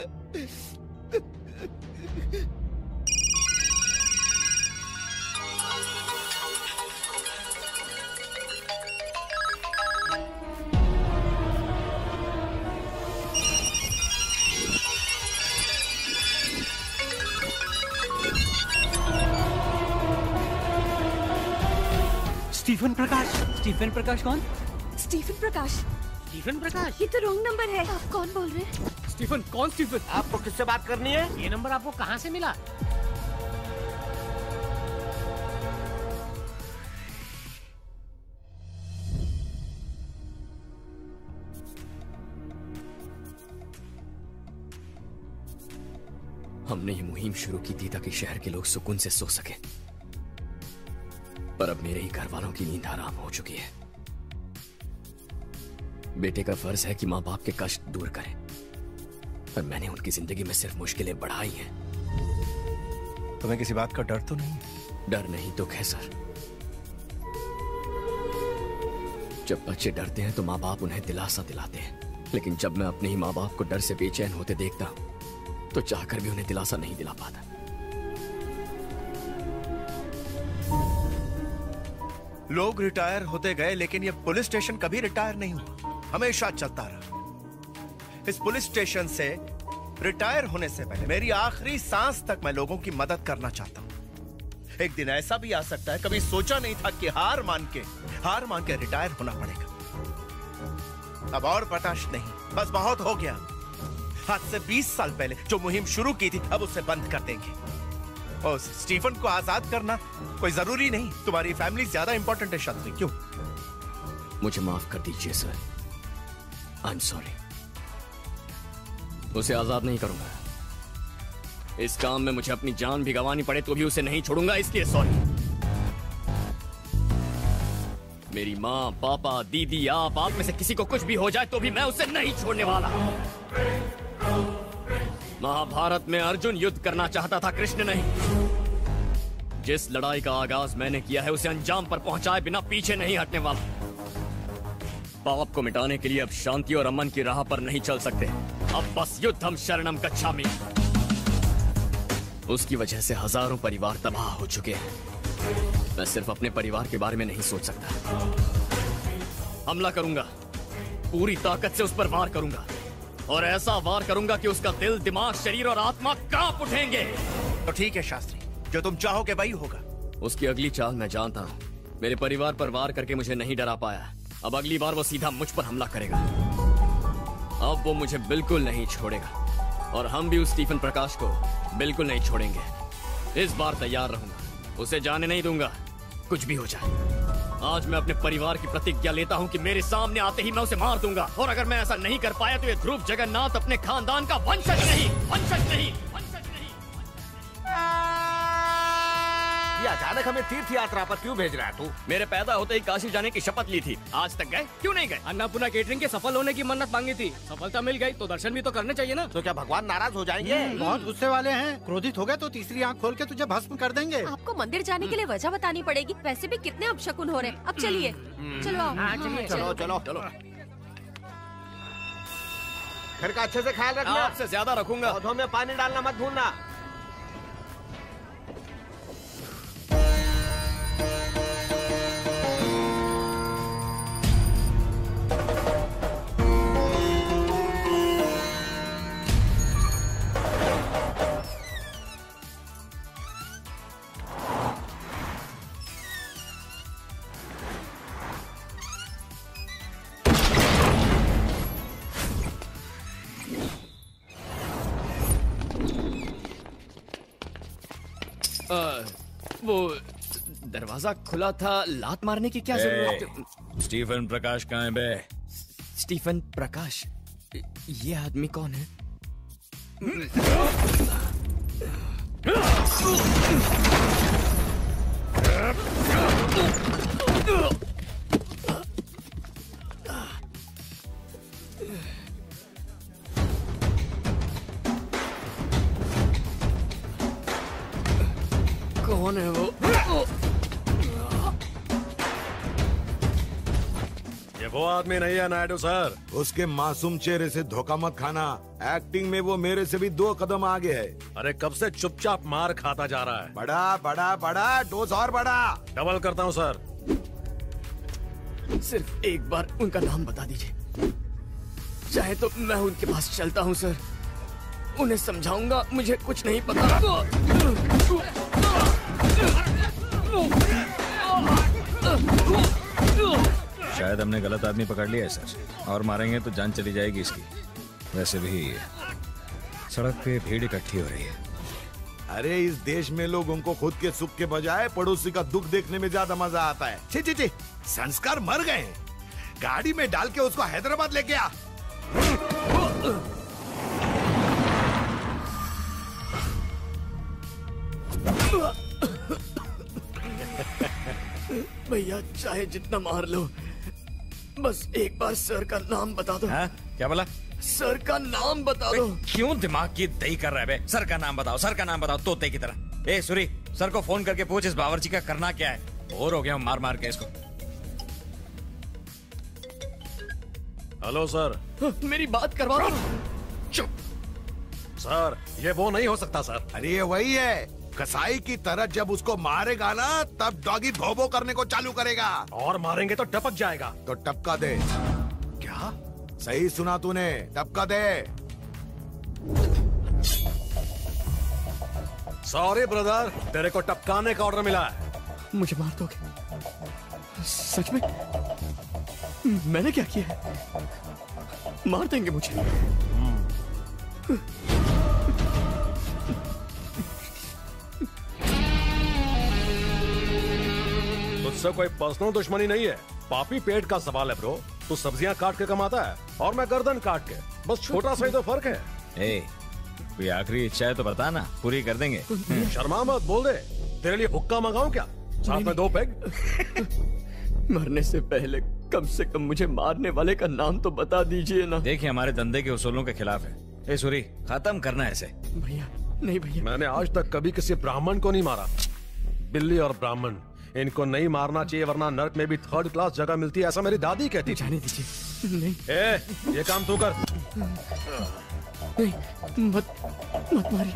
स्टीफन प्रकाश। स्टीफन प्रकाश कौन? स्टीफन प्रकाश। स्टीफन प्रकाश? ये तो रॉन्ग नंबर है। आप कौन बोल रहे हैं? स्टीफन? कौन स्टीफन? आपको किससे बात करनी है? ये नंबर आपको कहाँ से मिला? हमने ये मुहिम शुरू की थी ताकि शहर के लोग सुकून से सो सके, पर अब मेरे ही घर वालों की नींद हराम हो चुकी है। बेटे का फर्ज है कि माँ बाप के कष्ट दूर करें, पर मैंने उनकी जिंदगी में सिर्फ मुश्किलें बढ़ाई हैं। तुम्हें किसी बात का डर तो नहीं? डर नहीं तो सर। जब बच्चे डरते हैं तो माँ बाप उन्हें दिलासा दिलाते हैं, लेकिन जब मैं अपने ही माँ बाप को डर से बेचैन होते देखता हूँ तो चाहकर भी उन्हें दिलासा नहीं दिला पाता। लोग रिटायर होते गए, लेकिन ये पुलिस स्टेशन कभी रिटायर नहीं हुआ, हमेशा चलता रहा। इस पुलिस स्टेशन से रिटायर होने से पहले मेरी आखिरी सांस तक मैं लोगों की मदद करना चाहता हूं। एक दिन ऐसा भी आ सकता है, कभी सोचा नहीं था कि हार मान के रिटायर होना पड़ेगा। अब और बर्दाश्त नहीं, बस बहुत हो गया। आज से 20 साल पहले जो मुहिम शुरू की थी, अब उसे बंद कर देंगे। और स्टीफन को आजाद करना कोई जरूरी नहीं। तुम्हारी फैमिली ज्यादा इंपॉर्टेंट है शास्त्री। क्यों? मुझे माफ कर दीजिए सर, आई एम सॉरी। उसे आजाद नहीं करूंगा। इस काम में मुझे अपनी जान भी गंवानी पड़े तो भी उसे नहीं छोड़ूंगा, इसलिए सॉरी। मेरी माँ, पापा, दीदी, आप में से किसी को कुछ भी हो जाए तो भी मैं उसे नहीं छोड़ने वाला। महाभारत में अर्जुन युद्ध करना चाहता था, कृष्ण नहीं। जिस लड़ाई का आगाज मैंने किया है उसे अंजाम पर पहुंचाए बिना पीछे नहीं हटने वाला। पाप को मिटाने के लिए अब शांति और अमन की राह पर नहीं चल सकते। अब बस युद्धम शरणम गच्छामि। उसकी वजह से हजारों परिवार तबाह हो चुके हैं। मैं सिर्फ अपने परिवार के बारे में नहीं सोच सकता। हमला करूंगा, पूरी ताकत से उस पर वार करूंगा, और ऐसा वार करूंगा कि उसका दिल, दिमाग, शरीर और आत्मा कांप उठेंगे। तो ठीक है शास्त्री, जो तुम चाहोगे वही होगा। उसकी अगली चाल मैं जानता हूँ। मेरे परिवार पर वार करके मुझे नहीं डरा पाया, अब अगली बार वो सीधा मुझ पर हमला करेगा। अब वो मुझे बिल्कुल नहीं छोड़ेगा, और हम भी उस स्टीफन प्रकाश को बिल्कुल नहीं छोड़ेंगे। इस बार तैयार रहूंगा, उसे जाने नहीं दूंगा, कुछ भी हो जाए। आज मैं अपने परिवार की प्रतिज्ञा लेता हूं कि मेरे सामने आते ही मैं उसे मार दूंगा, और अगर मैं ऐसा नहीं कर पाया तो ये ध्रुव जगन्नाथ अपने खानदान का वंशज नहीं। ये अचानक हमें तीर्थ यात्रा पर क्यों भेज रहा है तू? मेरे पैदा होते ही काशी जाने की शपथ ली थी, आज तक गए क्यों नहीं गए? अन्नपूर्णा केटरिंग के सफल होने की मन्नत मांगी थी, सफलता मिल गई तो दर्शन भी तो करने चाहिए ना। तो क्या भगवान नाराज हो जाएंगे? बहुत गुस्से वाले हैं, क्रोधित हो गए तो तीसरी आंख खोल के तुझे भस्म कर देंगे। आपको मंदिर जाने के लिए वजह बतानी पड़ेगी, वैसे भी कितने अपशकुन हो रहे हैं। अब चलिए, चलो आओ। चलो चलो चलो। घर का अच्छे से ख्याल रखना। आपसे ज्यादा रखूंगा। पौधों में पानी डालना मत भूलना। वो दरवाजा खुला था, लात मारने की क्या जरूरत? स्टीफन प्रकाश कहाँ है बे? स्टीफन प्रकाश? ये आदमी कौन है? कौन है वो? ये वो आदमी नहीं है नायडू सर। उसके मासूम चेहरे से धोखा मत खाना। एक्टिंग में वो मेरे से भी 2 कदम आगे है। अरे कब से चुपचाप मार खाता जा रहा है। बड़ा बड़ा बड़ा डोज और बड़ा। डबल करता हूँ सर। सिर्फ एक बार उनका नाम बता दीजिए, चाहे तो मैं उनके पास चलता हूँ सर, उन्हें समझाऊंगा मुझे कुछ नहीं पता। शायद हमने गलत आदमी पकड़ लिया है सर, और मारेंगे तो जान चली जाएगी इसकी। वैसे भी सड़क पे भीड़ इकट्ठी हो रही है। अरे इस देश में लोगों को खुद के सुख के बजाय पड़ोसी का दुख देखने में ज्यादा मजा आता है। छी छी छी, संस्कार मर गए हैं। गाड़ी में डाल के उसको हैदराबाद लेके आ। भैया चाहे जितना मार लो, बस एक बार सर का नाम बता दो। हाँ? क्या बोला? सर का नाम बता दो। क्यों दिमाग की दही कर रहा है बे? सर का नाम बताओ, सर का नाम बताओ, तोते की तरह। ए सूरी, सर को फोन करके पूछ इस बावर्ची का करना क्या है। बोर हो गया हूँ मार मार के इसको। Hello sir. मेरी बात करवा दो। चुप सर, ये वो नहीं हो सकता सर। अरे ये वही है, कसाई की तरह जब उसको मारेगा ना तब डॉगी भोबो करने को चालू करेगा। और मारेंगे तो टपक जाएगा। तो टपका दे। क्या? सही सुना तूने, टपका दे। सॉरी ब्रदर, तेरे को टपकाने का ऑर्डर मिला है। मुझे मार दोगे? सच में? मैंने क्या किया है? मार देंगे मुझे? तुझसे कोई पर्सनल दुश्मनी नहीं है, पापी पेट का सवाल है ब्रो। तू सब्जियां काट के कमाता है और मैं गर्दन काट के, बस छोटा सा ही तो फर्क है। ए, कोई आखिरी इच्छा है तो बता ना, पूरी कर देंगे। शर्मा मत, बोल दे। तेरे लिए हुक्का मंगाऊं क्या? साथ में 2 पेग। मरने से पहले कम से कम मुझे मारने वाले का नाम तो बता दीजिए ना। देखिए, हमारे धंधे के उसूलों के खिलाफ है। ए सूरी, खत्म करना है इसे। भैया नहीं भैया, मैंने आज तक कभी किसी ब्राह्मण को नहीं मारा। बिल्ली और ब्राह्मण, इनको नहीं मारना चाहिए, वरना नर्क में भी 3rd क्लास जगह मिलती है, ऐसा मेरी दादी कहती। जाने दीजिए। नहीं। ये काम तू कर। नहीं, मत मारिए।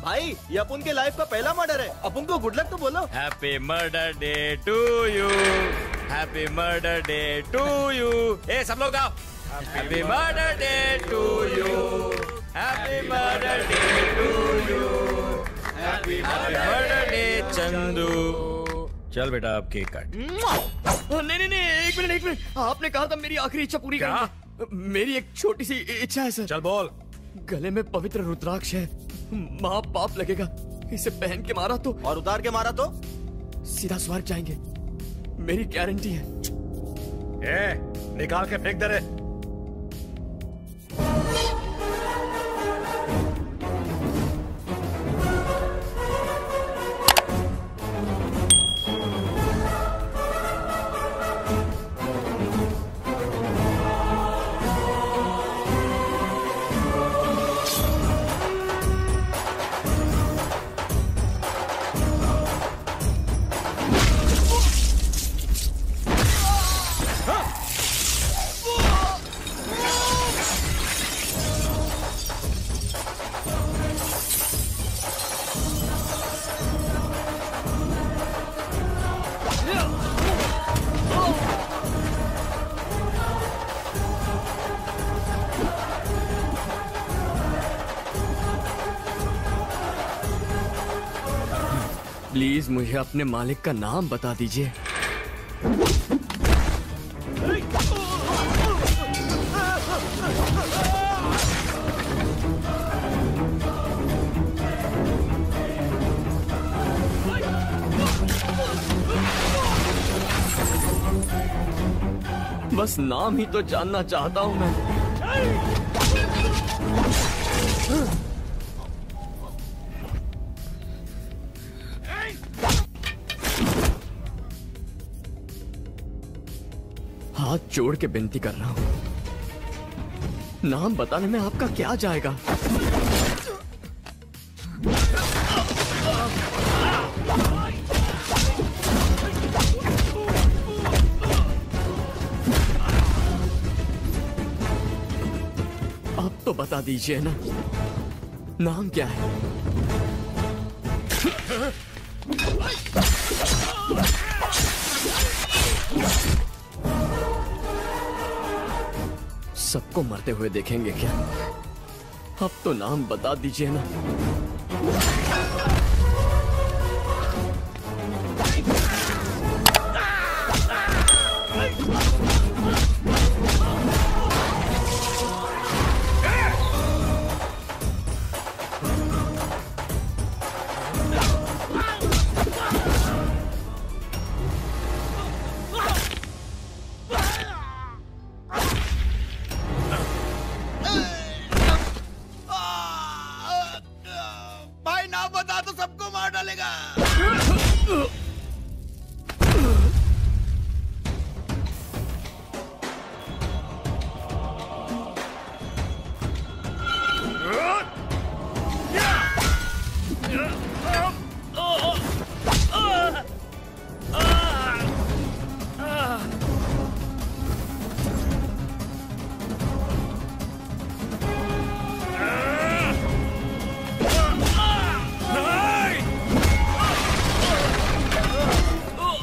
भाई, ये अपन के लाइफ का पहला मर्डर है, अपन को गुड लक तो बोलो। Happy murder day to you, happy murder day to you. ए सब लोग आओ। Happy murder day to you, happy murder day to you, happy murder day Chandu. चल बेटा, अब केक काट। नहीं, एक मिनट। आपने कहा था मेरी आखिरी इच्छा पूरी करेंगे। मेरी एक छोटी सी इच्छा है सर। चल बोल। गले में पवित्र रुद्राक्ष है, माँ पाप लगेगा इसे पहन के मारा तो, और उतार के मारा तो सीधा स्वर्ग जाएंगे, मेरी गारंटी है। निकाल के फेंक दे रे। प्लीज मुझे अपने मालिक का नाम बता दीजिए। बस नाम ही तो जानना चाहता हूं मैं। हाथ जोड़ के विनती कर रहा हूं, नाम बताने में आपका क्या जाएगा? अब तो बता दीजिए ना, नाम क्या है? सबको मरते हुए देखेंगे क्या? अब तो नाम बता दीजिए ना।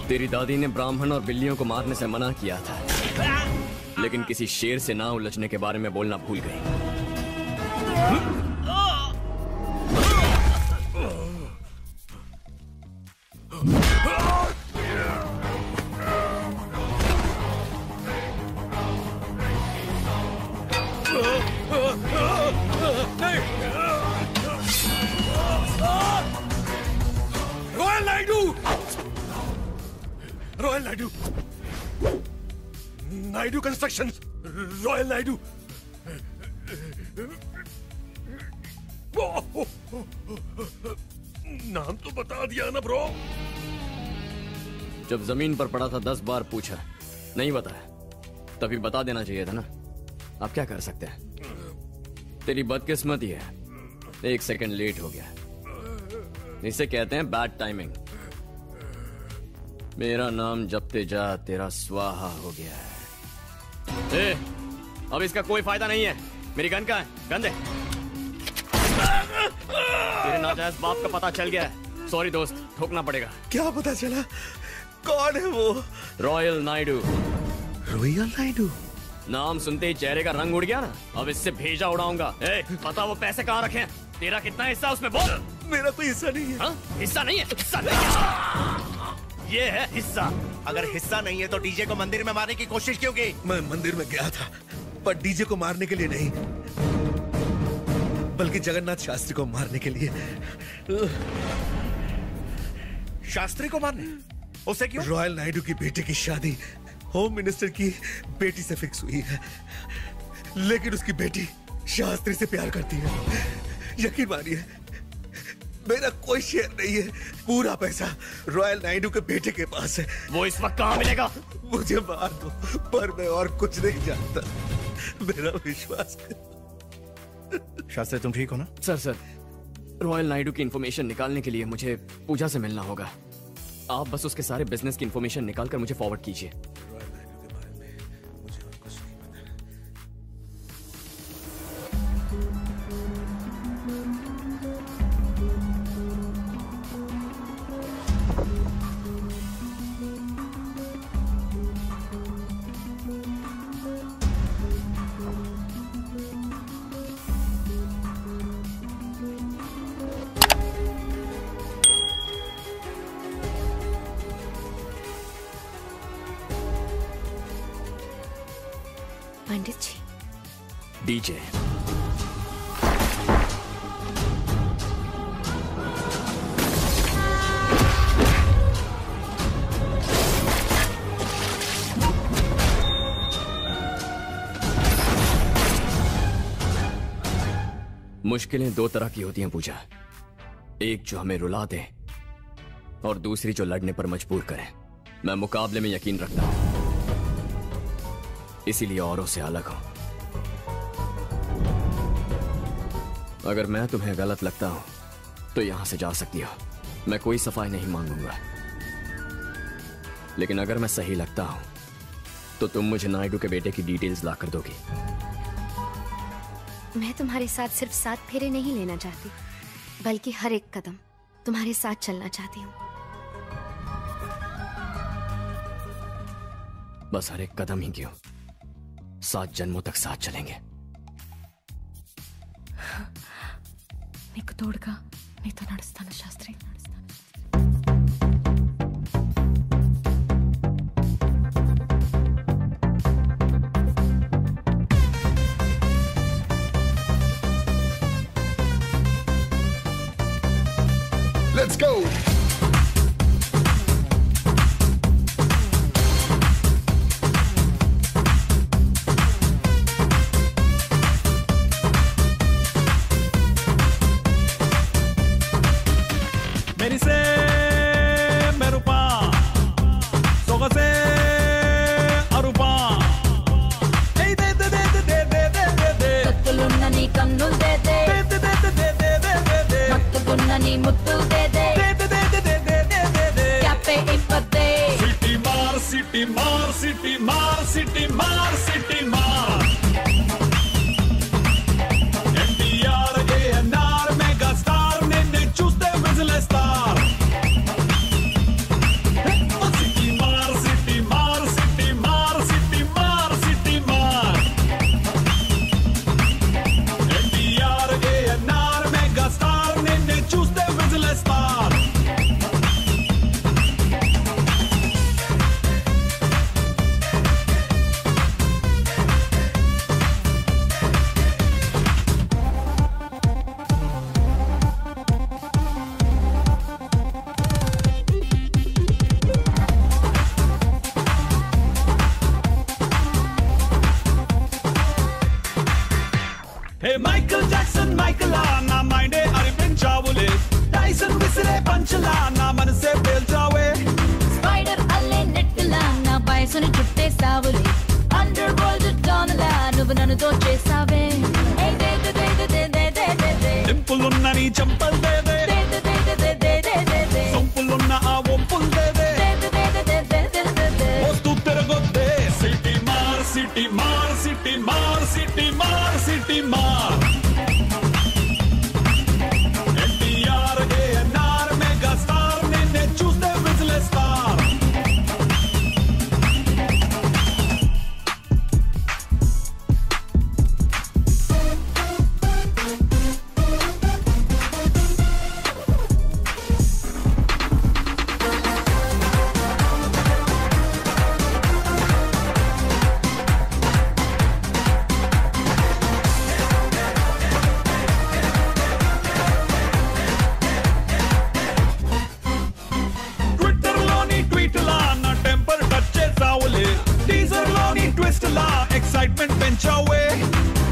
तेरी दादी ने ब्राह्मण और बिल्लियों को मारने से मना किया था। लेकिन किसी शेर से ना उलझने के बारे में बोलना भूल गई। Royal Naidu, royal Naidu, Naidu constructions, royal Naidu. नाम तो बता दिया ना ब्रो। जब जमीन पर पड़ा था 10 बार पूछा, नहीं बताया, तभी बता देना चाहिए था ना। आप क्या कर सकते हैं? तेरी बदकिस्मती है, 1 सेकंड लेट हो गया। इसे कहते हैं बैड टाइमिंग। मेरा नाम जपते जा तेरा स्वाहा हो गया है। ए, अब इसका कोई फायदा नहीं है। मेरी गन कहाँ है? गन दे। तेरे नाजायज बाप का पता चल गया है। सॉरी दोस्त, ठोकना पड़ेगा। क्या पता चला? कौन है वो? रॉयल नायडू। रॉयल नायडू? नाम सुनते ही चेहरे का रंग उड़ गया ना। अब इससे भेजा उड़ाऊंगा। ए, पता वो पैसे कहाँ रखे हैं? तेरा कितना हिस्सा उसमें बोल। मेरा कोई हिस्सा नहीं है। हा? हिस्सा नहीं है? हिस्सा नहीं है। ये है हिस्सा। अगर हिस्सा नहीं है तो डीजे को मंदिर में मारने की कोशिश क्यों की? मैं मंदिर में गया था, पर डीजे को मारने के लिए नहीं, बल्कि जगन्नाथ शास्त्री को मारने के लिए। शास्त्री को मारने? उसे क्यों? रॉयल नायडू की बेटे की शादी होम मिनिस्टर की बेटी से फिक्स हुई है, लेकिन उसकी बेटी शास्त्री से प्यार करती है। यकीन मानिए, मेरा कोई शेयर नहीं है। पूरा पैसा रॉयल नायडू के बेटे के पास है। वो इस वक्त कहाँ मिलेगा? मुझे मार दो, पर मैं और कुछ नहीं जानता। मेरा विश्वास कर। शास्त्री, तुम ठीक हो ना? सर, रॉयल नायडू की इंफॉर्मेशन निकालने के लिए मुझे पूजा से मिलना होगा। आप बस उसके सारे बिजनेस की इंफॉर्मेशन निकालकर मुझे फॉरवर्ड कीजिए। पंडित जी। डीजे। मुश्किलें 2 तरह की होती हैं पूजा। एक जो हमें रुला दे और दूसरी जो लड़ने पर मजबूर करे। मैं मुकाबले में यकीन रखता हूं, इसीलिए औरों से अलग हूं। अगर मैं तुम्हें गलत लगता हूं तो यहां से जा सकती हो। मैं कोई सफाई नहीं मांगूंगा। लेकिन अगर मैं सही लगता हूं तो तुम मुझे नायडू के बेटे की डिटेल्स ला कर दोगी। मैं तुम्हारे साथ सिर्फ 7 फेरे नहीं लेना चाहती, बल्कि हर एक कदम तुम्हारे साथ चलना चाहती हूँ। बस हर एक कदम ही क्यों, 7 जन्मों तक साथ चलेंगे। నీకు తోడుగా నీతో నడుస్తాను శాస్త్రి. Let's go. మెరిసే మెరుపా సొగసే అరుపా ఏయ్ దే దే దే దే దే దే దే దే కత్తులున్న నీ కన్నులు దే దే దే దే దే దే దే దే దే దే మత్తుకున్న నీ ముత్తులు దే దే దే దే దే దే దే దే దే దే క్యాపే ఇప్పదే సిటీ మార్ సిటీ మార్ సిటీ మార్ సిటీ మార్ సిటీ మార్ ఎన్టీఆర్ ఏఎన్ఆర్ మెగా స్టార్ నిన్ను చూస్తే విజిలేస్తారు సిటీ మార్ సిటీ మార్ సిటీ మార్ సిటీ మార్ సిటీ మార్ ఏ మైకల్ జాక్సన్ మైకలా నా మైండే అరిపించావులే టైసన్ విసిరే పంచలా నా మనసే పేల్చావే స్పైడర్ అల్లే నెట్లా నా వయసుని చుట్టేసావులే అండర్ వరల్డ్ డానలా నువ్వు నన్ను దోచేసావే డింపులున్న నీ చంపల్ దేదే సొంపులున్న ఆ ఒంపుల్ దేదే వస్తూ తిరగొద్దే సిటీ మార్ సిటీ మార్ సిటీ మార్ సిటీ మార్ సిటీ మార్ ఎన్టీఆర్ ఏఎన్ఆర్ మెగా స్టార్ నిన్నే చూస్తే విజిలేస్తార్ एक्साइटमेंट पेंचावे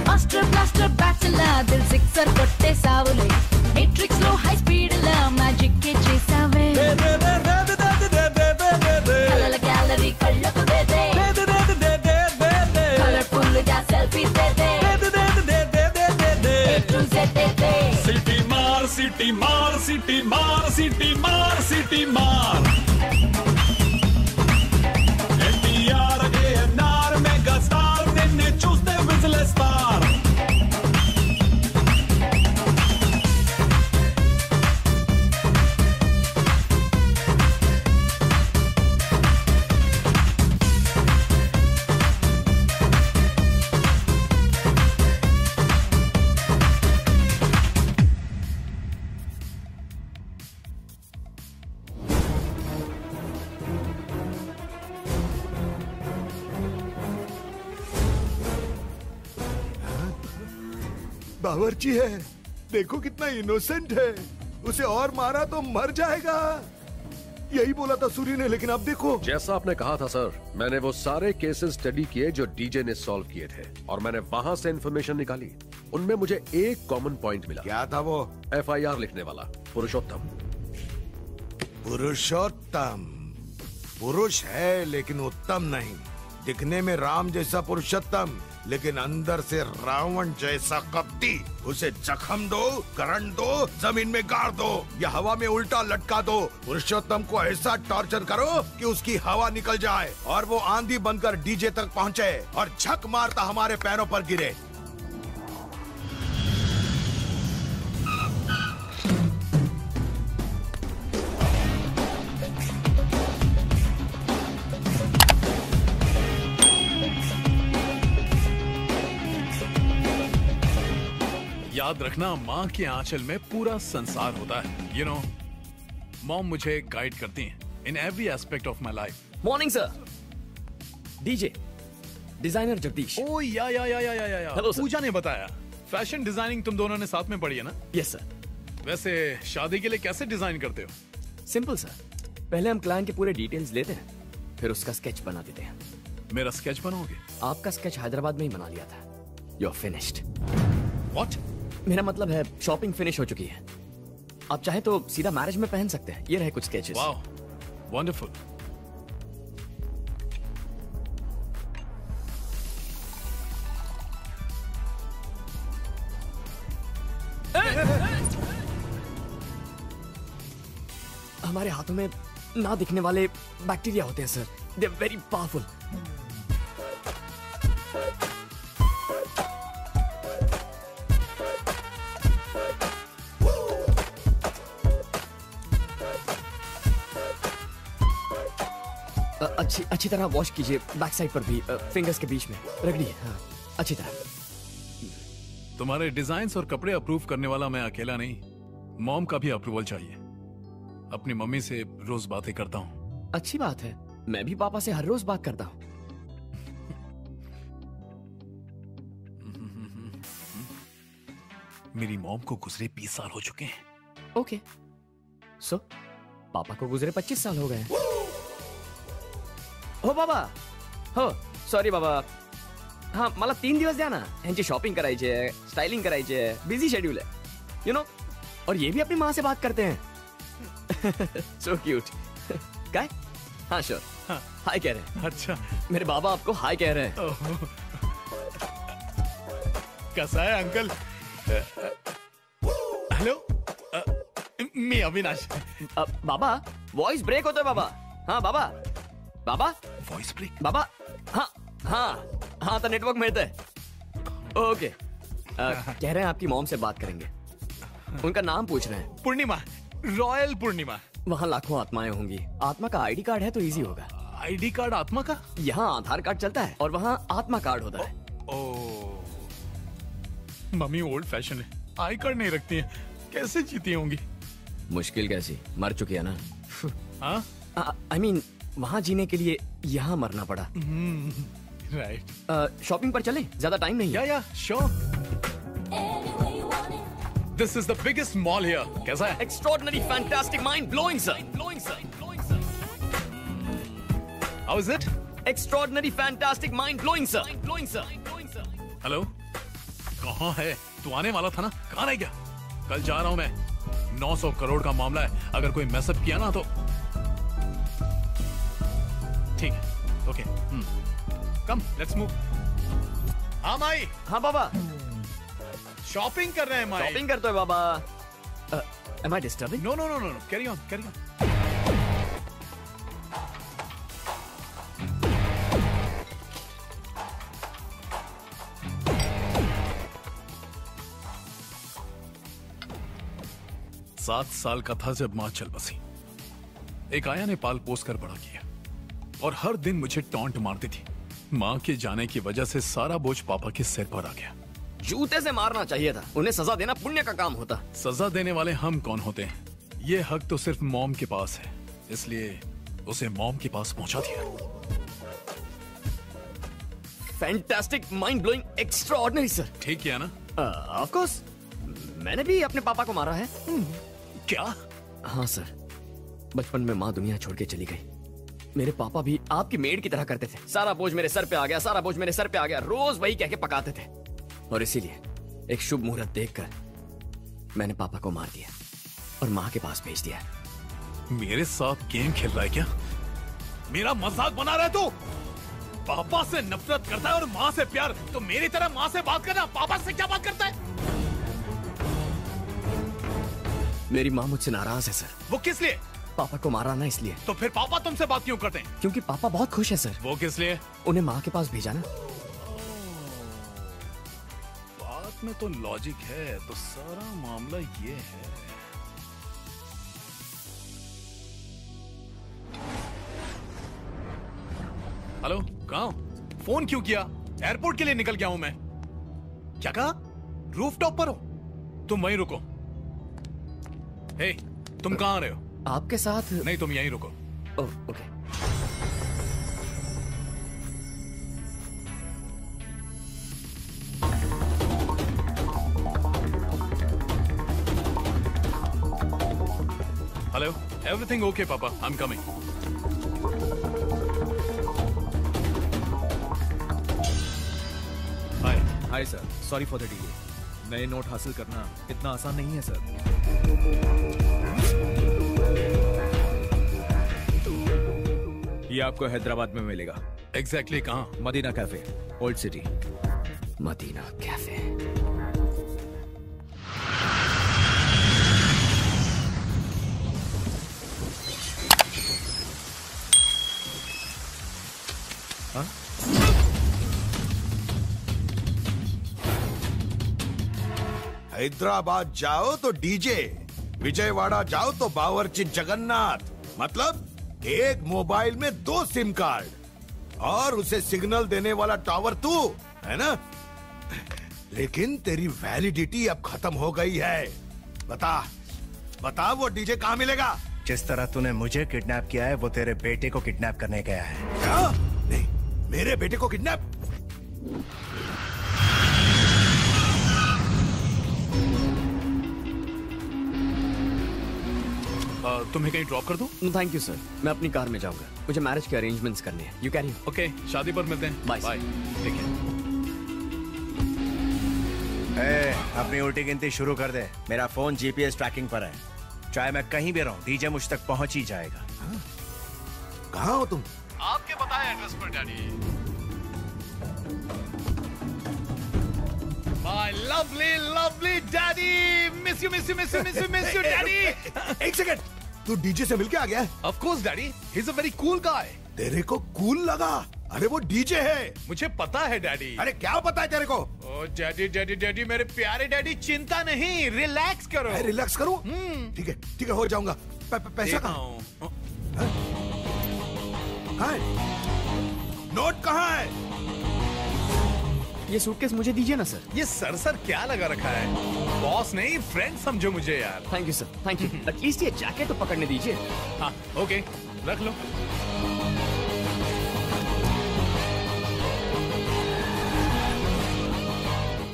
मास्टर ब्लास्टर बैचलर दिल सिक्सर కొట్టేసావులే मैट्रिक्स లో హై స్పీడ్ లా మ్యాజిక్ కే చేసావే కలల గ్యాలరీ కళ్ళకు దేదే కలర్ఫుల్ గా సెల్ఫీ దేదే सिटी मार सिटी मार सिटी मार सिटी मार सिटी मार एनटीआर एएनआर मेगा स्टार निन्ने చూస్తే విజిలేస్తార్ बावर्ची है, देखो कितना इनोसेंट है, उसे और मारा तो मर जाएगा। यही बोला था सूर्य ने, लेकिन अब देखो। जैसा आपने कहा था सर, मैंने वो सारे केसेस स्टडी किए जो डीजे ने सॉल्व किए थे और मैंने वहां से इन्फॉर्मेशन निकाली। उनमें मुझे एक कॉमन पॉइंट मिला। क्या था वो? FIR लिखने वाला पुरुषोत्तम। पुरुषोत्तम पुरुष है लेकिन उत्तम नहीं। दिखने में राम जैसा पुरुषोत्तम, लेकिन अंदर से रावण जैसा कपटी। उसे जख्म दो, करंट दो, जमीन में गाड़ दो या हवा में उल्टा लटका दो। पुरुषोत्तम को ऐसा टॉर्चर करो कि उसकी हवा निकल जाए और वो आंधी बनकर डीजे तक पहुंचे और झक मारता हमारे पैरों पर गिरे। याद रखना, माँ के आंचल में पूरा संसार होता है। यू नो, मॉम मुझे गाइड करती हैं in every aspect of my life. Morning sir. DJ designer Jagdish. Oh yeah hello sir. पूजा ने बताया फैशन डिजाइनिंग तुम दोनों ने साथ में पढ़ी है ना? Yes sir. वैसे शादी के लिए कैसे डिजाइन करते हो? सिंपल सर, पहले हम क्लाइंट के पूरे डिटेल्स लेते हैं, फिर उसका स्केच बना देते हैं। मेरा स्केच बनाओगे? आपका स्केच हैदराबाद में ही बना लिया था। You are finished. व्हाट? मेरा मतलब है शॉपिंग फिनिश हो चुकी है। आप चाहे तो सीधा मैरिज में पहन सकते हैं। ये रहे कुछ स्केचेस। Wow, wonderful. हमारे हाथों में ना दिखने वाले बैक्टीरिया होते हैं sir. They are very powerful. अच्छी तरह वॉश कीजिए, बैक साइड पर भी, फिंगर्स के बीच में रगड़िए। हाँ, अच्छी तरह। तुम्हारे डिजाइन्स और कपड़े अप्रूव करने वाला मैं अकेला नहीं, मॉम का भी अप्रूवल चाहिए। अपनी मम्मी से रोज बातें करता हूँ। अच्छी बात है, मैं भी पापा से हर रोज बात करता हूँ। मेरी मॉम को गुजरे 20 साल हो चुके हैं। ओके, सो पापा को गुजरे 25 साल हो गए। हो बाबा, हो सॉरी बाबा, हाँ मला 3 दिवस द्या ना. यांची शॉपिंग करायची आहे, स्टाइलिंग करायची आहे, बिझी शेड्यूल है, यू नो. और ये भी अपनी माँ से बात करते हैं. So cute. काय? हाँ श्योर. हाय कह रहे हैं. अच्छा. मेरे बाबा आपको हाय कह रहे हैं. कैसा है अंकल? हेलो, मी अविनाश. बाबा वॉइस ब्रेक होतोय बाबा. हाँ बाबा. बाबा वॉइस ब्रेक. बाबा. हाँ हाँ हाँ, तो नेटवर्क मिळतंय. ओके. कह रहे हैं आपकी मॉम से बात करेंगे. उनका नाम पूछ रहे हैं. पूर्णिमा. रॉयल पूर्णिमा. वहाँ लाखों आत्माएं होंगी. आत्मा का आईडी कार्ड है तो इजी होगा. आईडी कार्ड आत्मा का? यहाँ आधार कार्ड चलता है और वहाँ आत्मा कार्ड होता है. मम्मी ओल्ड फैशन है, आई कार्ड नहीं रखती है. कैसे जीती होंगी? मुश्किल कैसी, मर चुकी है ना. हाँ? आई मीन वहाँ जीने के लिए यहाँ मरना पड़ा. राइट. शॉपिंग पर चलें? ज्यादा टाइम नहीं है. या sure. This is the biggest mall here. कैसा है? Extraordinary, fantastic, mind-blowing, sir. How is it? Extraordinary, fantastic, mind-blowing, sir. Hello, कहाँ है? तू आने वाला था ना? कहाँ रह गया? कल जा रहा हूँ मैं. 900 करोड़ का मामला है. अगर कोई मैसअप किया ना तो ठीक है. ओके. Come, let's move. हाँ माई. हाँ बाबा. शॉपिंग कर रहे हैं माई. शॉपिंग करते हो बाबा. Am I disturbing? No. Carry on. सात साल का था जब माँ चल बसी. एक आया ने पाल पोस कर बड़ा किया और हर दिन मुझे टॉन्ट मारती थी. माँ के जाने की वजह से सारा बोझ पापा के सिर पर आ गया. जूते से मारना चाहिए था. उन्हें सजा देना पुण्य का काम होता. सजा देने वाले हम कौन होते हैं? ये हक तो सिर्फ मॉम के पास है, इसलिए उसे मॉम के पास पहुंचा दिया. Fantastic, mind blowing, extraordinary sir. ठीक किया ना? Of course. मैंने भी अपने पापा को मारा है. क्या? हाँ सर. बचपन में माँ दुनिया छोड़ के चली गई. मेरे पापा भी आपकी मेड की तरह करते थे. सारा बोझ मेरे सर पे आ गया, सारा बोझ मेरे सर पे आ गया. रोज वही कह के पकाते थे. और इसीलिए एक शुभ मुहूर्त देखकर मैंने पापा को मार दिया और माँ के पास भेज दिया. मेरे साथ गेम खेल रहा है क्या? मेरा मजाक बना रहा है तू? पापा से नफरत करता है और माँ से प्यार. तो मेरी तरह माँ से बात करना, पापा से क्या बात करता है? मेरी माँ मुझसे नाराज है सर. वो किस लिए? पापा को मारा ना इसलिए. तो फिर पापा तुमसे बात क्यों करते हैं? क्योंकि पापा बहुत खुश है सर. वो किस लिए? उन्हें माँ के पास भेजा ना. बात में तो लॉजिक है. तो सारा मामला ये है. हेलो, कहाँ? फोन क्यों किया? एयरपोर्ट के लिए निकल गया हूं मैं. क्या कहा? रूफटॉप पर हो? तुम वहीं रुको. हे, तुम कहाँ आ रहे हो? आपके साथ. नहीं, तुम यहीं रुको. ओके. हेलो, एवरीथिंग ओके पापा? आई am coming. Hi sir, sorry for the delay. नए नोट हासिल करना इतना आसान नहीं है सर. ये आपको हैदराबाद में मिलेगा. एग्जैक्टली कहाँ? Madina cafe, old city. Madina cafe. Hyderabad जाओ तो डीजे, विजयवाड़ा जाओ तो बावर्ची जगन्नाथ. मतलब एक मोबाइल में 2 सिम कार्ड और उसे सिग्नल देने वाला टावर तू है ना. लेकिन तेरी वैलिडिटी अब खत्म हो गई है. बता वो डीजे कहाँ मिलेगा? जिस तरह तूने मुझे किडनैप किया है वो तेरे बेटे को किडनैप करने गया है. क्या? नहीं, मेरे बेटे को किडनैप? तुम्हें कहीं ड्रॉप कर दूं? Thank you sir. मैं अपनी कार में जाऊंगा. मुझे मैरिज के अरेंजमेंट्स करने हैं. You carry. ओके, शादी पर मिलते हैं. बाय. ठीक है. अपनी उल्टी गिनती शुरू कर दे। मेरा फोन जीपीएस ट्रैकिंग पर है, चाहे मैं कहीं भी रहूं डीजे मुझ तक पहुंच ही जाएगा। कहाँ हो तुम? आपके बताए एड्रेस पर daddy. My lovely, lovely daddy, miss you, miss you, miss you, miss you, miss you, daddy. एक सेकंड, तू डीजे से मिलके आ गया? Of course, daddy. He's a very cool guy. तेरे को कूल लगा? अरे वो डीजे है। मुझे पता है डैडी। अरे क्या पता है तेरे को? ओ डैडी डैडी डैडी मेरे प्यारे डैडी, चिंता नहीं, रिलैक्स करो। रिलैक्स करूं? ठीक है हो जाऊंगा। पैसा कहाँ? कहाँ है? नोट कहाँ है? ये सूटकेस मुझे दीजिए ना सर। ये सर क्या लगा रखा है? बॉस नहीं, फ्रेंड समझो मुझे यार। Thank you sir, thank you. At least ये जैकेट तो पकड़ने दीजिए। हाँ ओके, रख लो।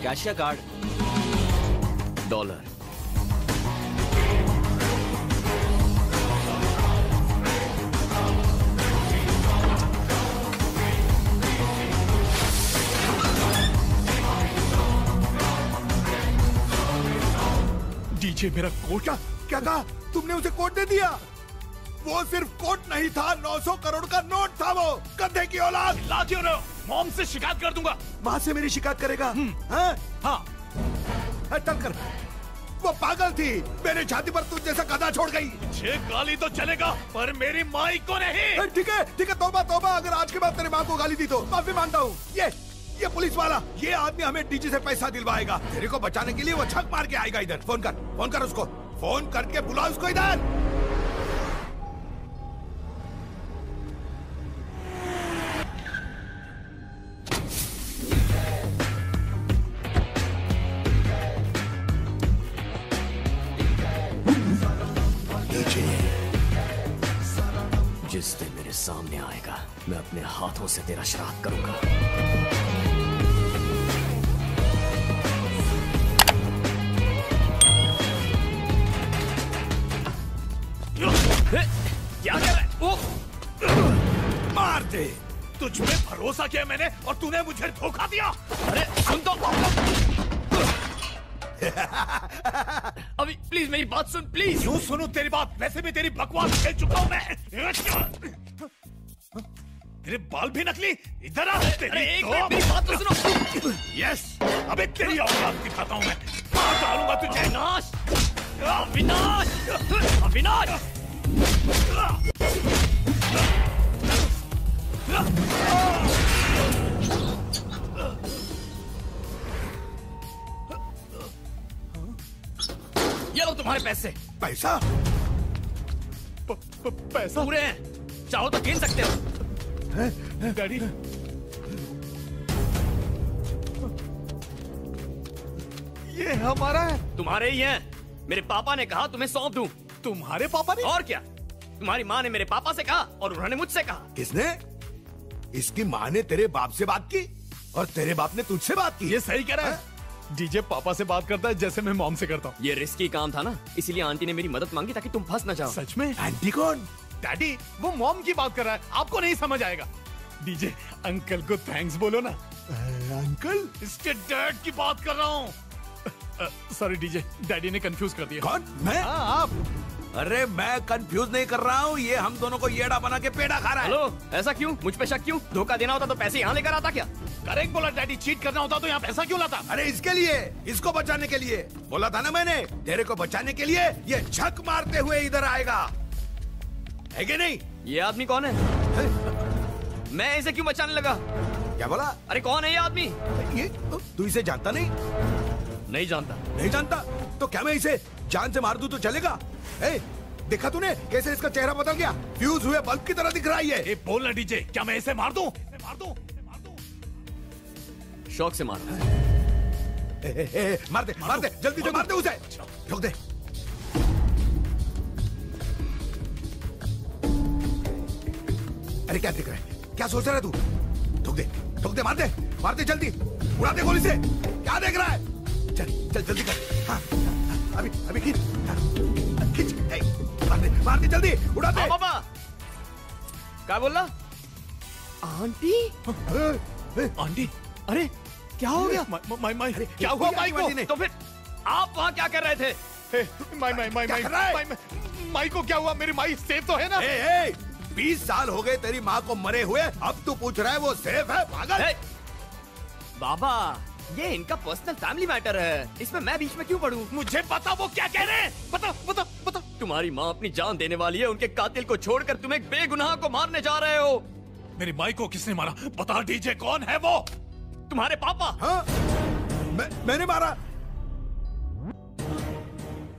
कैश या कार्ड? $। डीजे मेरा कोट। क्या कहा तुमने? उसे कोट दे दिया? वो सिर्फ कोट नहीं था, 900 करोड़ का नोट था वो। गधे की औलाद। ला क्यों रहे हो? मॉम से शिकायत कर दूंगा। माँ से मेरी शिकायत करेगा? हाँ चल कर। वो पागल थी, मेरे छाती पर तुझ जैसा गधा छोड़ गई। मुझे गाली तो चलेगा, पर मेरी माई को नहीं। ठीक है तौबा तौबा, अगर आज के बाद तेरे माँ को गाली दी तो माफी मांगता हूँ। ये पुलिस वाला, ये आदमी हमें डीजे से पैसा दिलवाएगा। तेरे को बचाने के लिए वो छक मार के आएगा इधर। फोन कर उसको, फोन करके बुला उसको इधर। जिस दिन मेरे सामने आएगा, मैं अपने हाथों से तेरा श्राद्ध करूंगा। क्या कर रहा है? वो मार दे। तुझ पे भरोसा किया मैंने और तूने मुझे धोखा दिया। अरे सुन तो। अभी प्लीज मेरी बात सुन, प्लीज। क्यों सुनूं तेरी बात? वैसे भी तेरी बकवास खेल चुका हूं मैं। तेरे बाल भी नकली। इधर आ। अरे एक मिनट मेरी बात तो सुनो। यस, अबे तेरी औकात दिखाता हूं मैं। मार डालूंगा तुझे। अविनाश, अविनाश, अविनाश। ये लो तुम्हारे पैसे। पैसा? पैसा पूरे हैं, चाहो तो गिन सकते हो। डैडी, ये हमारा है। तुम्हारे ही हैं। मेरे पापा ने कहा तुम्हें सौंप दूं। तुम्हारे पापा ने? और क्या, तुम्हारी माँ ने मेरे पापा से कहा और उन्होंने मुझसे कहा। किसने? इसकी माँ ने तेरे बाप से बात की और तेरे बाप ने तुझसे बात की। ये सही कह रहा है। डीजे पापा से बात करता है जैसे मैं मॉम से करता हूँ। ये रिस्की काम था ना, इसीलिए आंटी ने मेरी मदद मांगी ताकि तुम फंस न जाओ। सच में? आंटी कौन? डैडी, वो मॉम की बात कर रहा है, आपको नहीं समझ आएगा। डीजे अंकल को थैंक्स बोलो ना। अंकल? इसके डैड की बात कर रहा हूँ। सॉरी डीजे, डैडी ने कंफ्यूज कर दिया। कौन? मैं? आप। अरे मैं कंफ्यूज नहीं कर रहा हूँ, ये हम दोनों को येड़ा बना के पेड़ा खा रहा है। हेलो, ऐसा क्यों? मुझ पे शक क्यों? धोखा देना होता तो पैसे यहाँ लेकर आता क्या? करेक्ट बोला डैडी, चीट करना होता तो यहाँ पैसा क्यों लाता? अरे इसके लिए, इसको बचाने के लिए बोला था ना मैंने। तेरे को बचाने के लिए ये छक मारते हुए इधर आएगा, है कि नहीं? ये आदमी कौन है? मैं इसे क्यों बचाने लगा? क्या बोला? अरे कौन है ये आदमी? ये तू इसे जानता नहीं? नहीं जानता। नहीं जानता तो क्या मैं इसे जान से मार दूं तो चलेगा? देखा तूने कैसे इसका चेहरा बदल गया? फ्यूज हुए बल्ब की तरह दिख रहा है ये। बोल ना डीजे, क्या मैं इसे मार दूं? मार दूं? शौक से मार। मार दे जल्दी से मार दे उसे। ठोक दे। अरे क्या देख रहा है? क्या सोच रहा है तू? ठोक दे मार दे जल्दी। उड़ा दे गोली से। क्या देख रहा है? चल जल्दी कर। हाँ, अभी खींच। मार दे जल्दी, उड़ा दे। पापा क्या बोल रहा? आंटी? आंटी? अरे क्या हो गया? माई क्या हुआ माई को? तो फिर आप वहाँ क्या कर रहे थे? माई को क्या हुआ? मेरी माई सेफ तो है ना? 20 साल हो गए तेरी माँ को मरे हुए, अब तू पूछ रहा है वो सेफ है? पागल! बाबा, ये इनका पर्सनल फैमिली मैटर है, इसमें मैं बीच में क्यों पढ़ूं? मुझे पता वो क्या कह रहे हैं। बता बता बता। तुम्हारी माँ अपनी जान देने वाली है, उनके कातिल को छोड़कर तुम एक बेगुनाह को मारने जा रहे हो। मेरी माई को किसने मारा? बता डीजे, कौन है वो? तुम्हारे पापा। हाँ? मैंने मारा?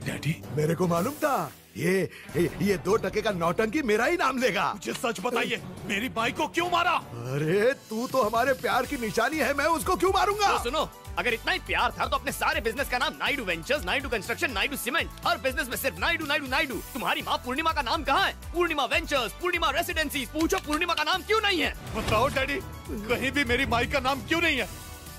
डैडी? मेरे को मालूम था ये 2 टके का नौटंकी मेरा ही नाम लेगा। मुझे सच बताइए, मेरी माई को क्यों मारा? अरे तू तो हमारे प्यार की निशानी है, मैं उसको क्यों मारूंगा? तो सुनो, अगर इतना ही प्यार था तो अपने सारे बिजनेस का नाम Naidu ventures, Naidu construction, Naidu cement, हर बिजनेस में सिर्फ नायडू नायडू नायडू। तुम्हारी माँ पूर्णिमा का नाम कहाँ है? पूर्णिमा वेंचर्स, पूर्णिमा रेसिडेंसीज, पूछो पूर्णिमा का नाम क्यों नहीं है? बताओ डैडी, कहीं भी मेरी माई का नाम क्यों नहीं है?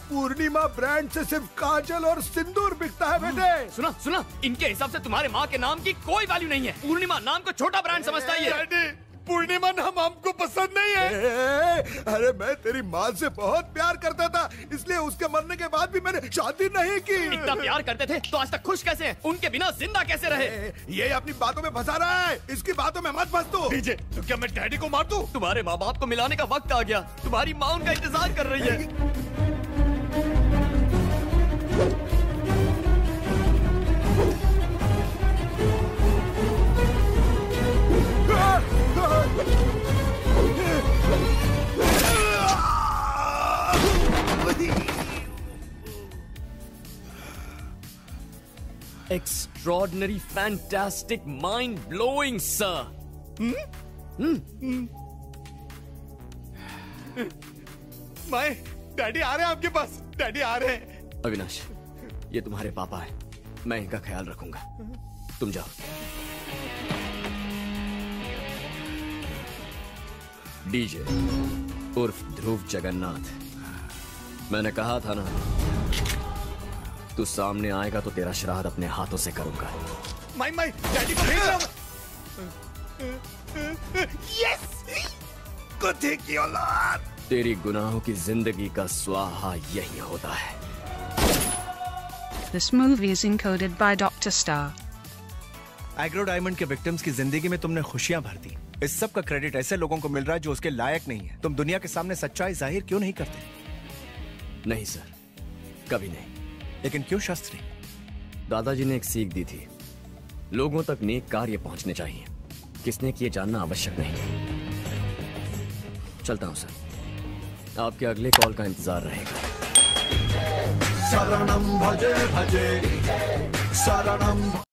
पूर्णिमा ब्रांड से सिर्फ काजल और सिंदूर बिकता है बेटे। सुना सुना, इनके हिसाब से तुम्हारे माँ के नाम की कोई वैल्यू नहीं है। पूर्णिमा नाम को छोटा ब्रांड समझता है ये। डैडी, पूर्णिमा नाम हमको पसंद नहीं है। अरे मैं तेरी माँ से बहुत प्यार करता था, इसलिए उसके मरने के बाद भी मैंने शादी नहीं की। इतना प्यार करते थे तो आज तक खुश कैसे हैं? उनके बिना जिंदा कैसे रहे? ये अपनी बातों में फंसा रहा है, इसकी बातों में मत फंस तू। डीजे, तो क्या मैं डैडी को मार दूं? तुम्हारे माँ बाप को मिलाने का वक्त आ गया, तुम्हारी माँ उनका इंतजार कर रही है। Extraordinary, fantastic, mind-blowing, sir. माई, डैडी आ रहे हैं आपके पास। डैडी आ रहे हैं। अविनाश, ये तुम्हारे पापा है, मैं इनका ख्याल रखूंगा। तुम जाओ। डीजे उर्फ ध्रुव जगन्नाथ, मैंने कहा था ना, तू सामने आएगा तो तेरा श्राद्ध अपने हाथों से करूंगा। माई डैडी को भेज रहा हूं। यस, कुत्ते की औलाद। तेरी गुनाहों की जिंदगी का स्वाहा यही होता है। This movie is encoded by Dr. Star. Agro diamond के विक्टिम्स की जिंदगी में तुमने खुशियां भर दी। इस सब का क्रेडिट ऐसे लोगों को मिल रहा है जो उसके लायक नहीं है। तुम दुनिया के सामने सच्चाई जाहिर क्यों नहीं करते? नहीं सर, कभी नहीं। लेकिन क्यों शास्त्री? दादाजी ने एक सीख दी थी, लोगों तक नेक कार्य पहुंचने चाहिए, किसने किए जानना आवश्यक नहीं। चलता हूं सर, आपके अगले कॉल का इंतजार रहेगा। शरणं भजे भजे शरणं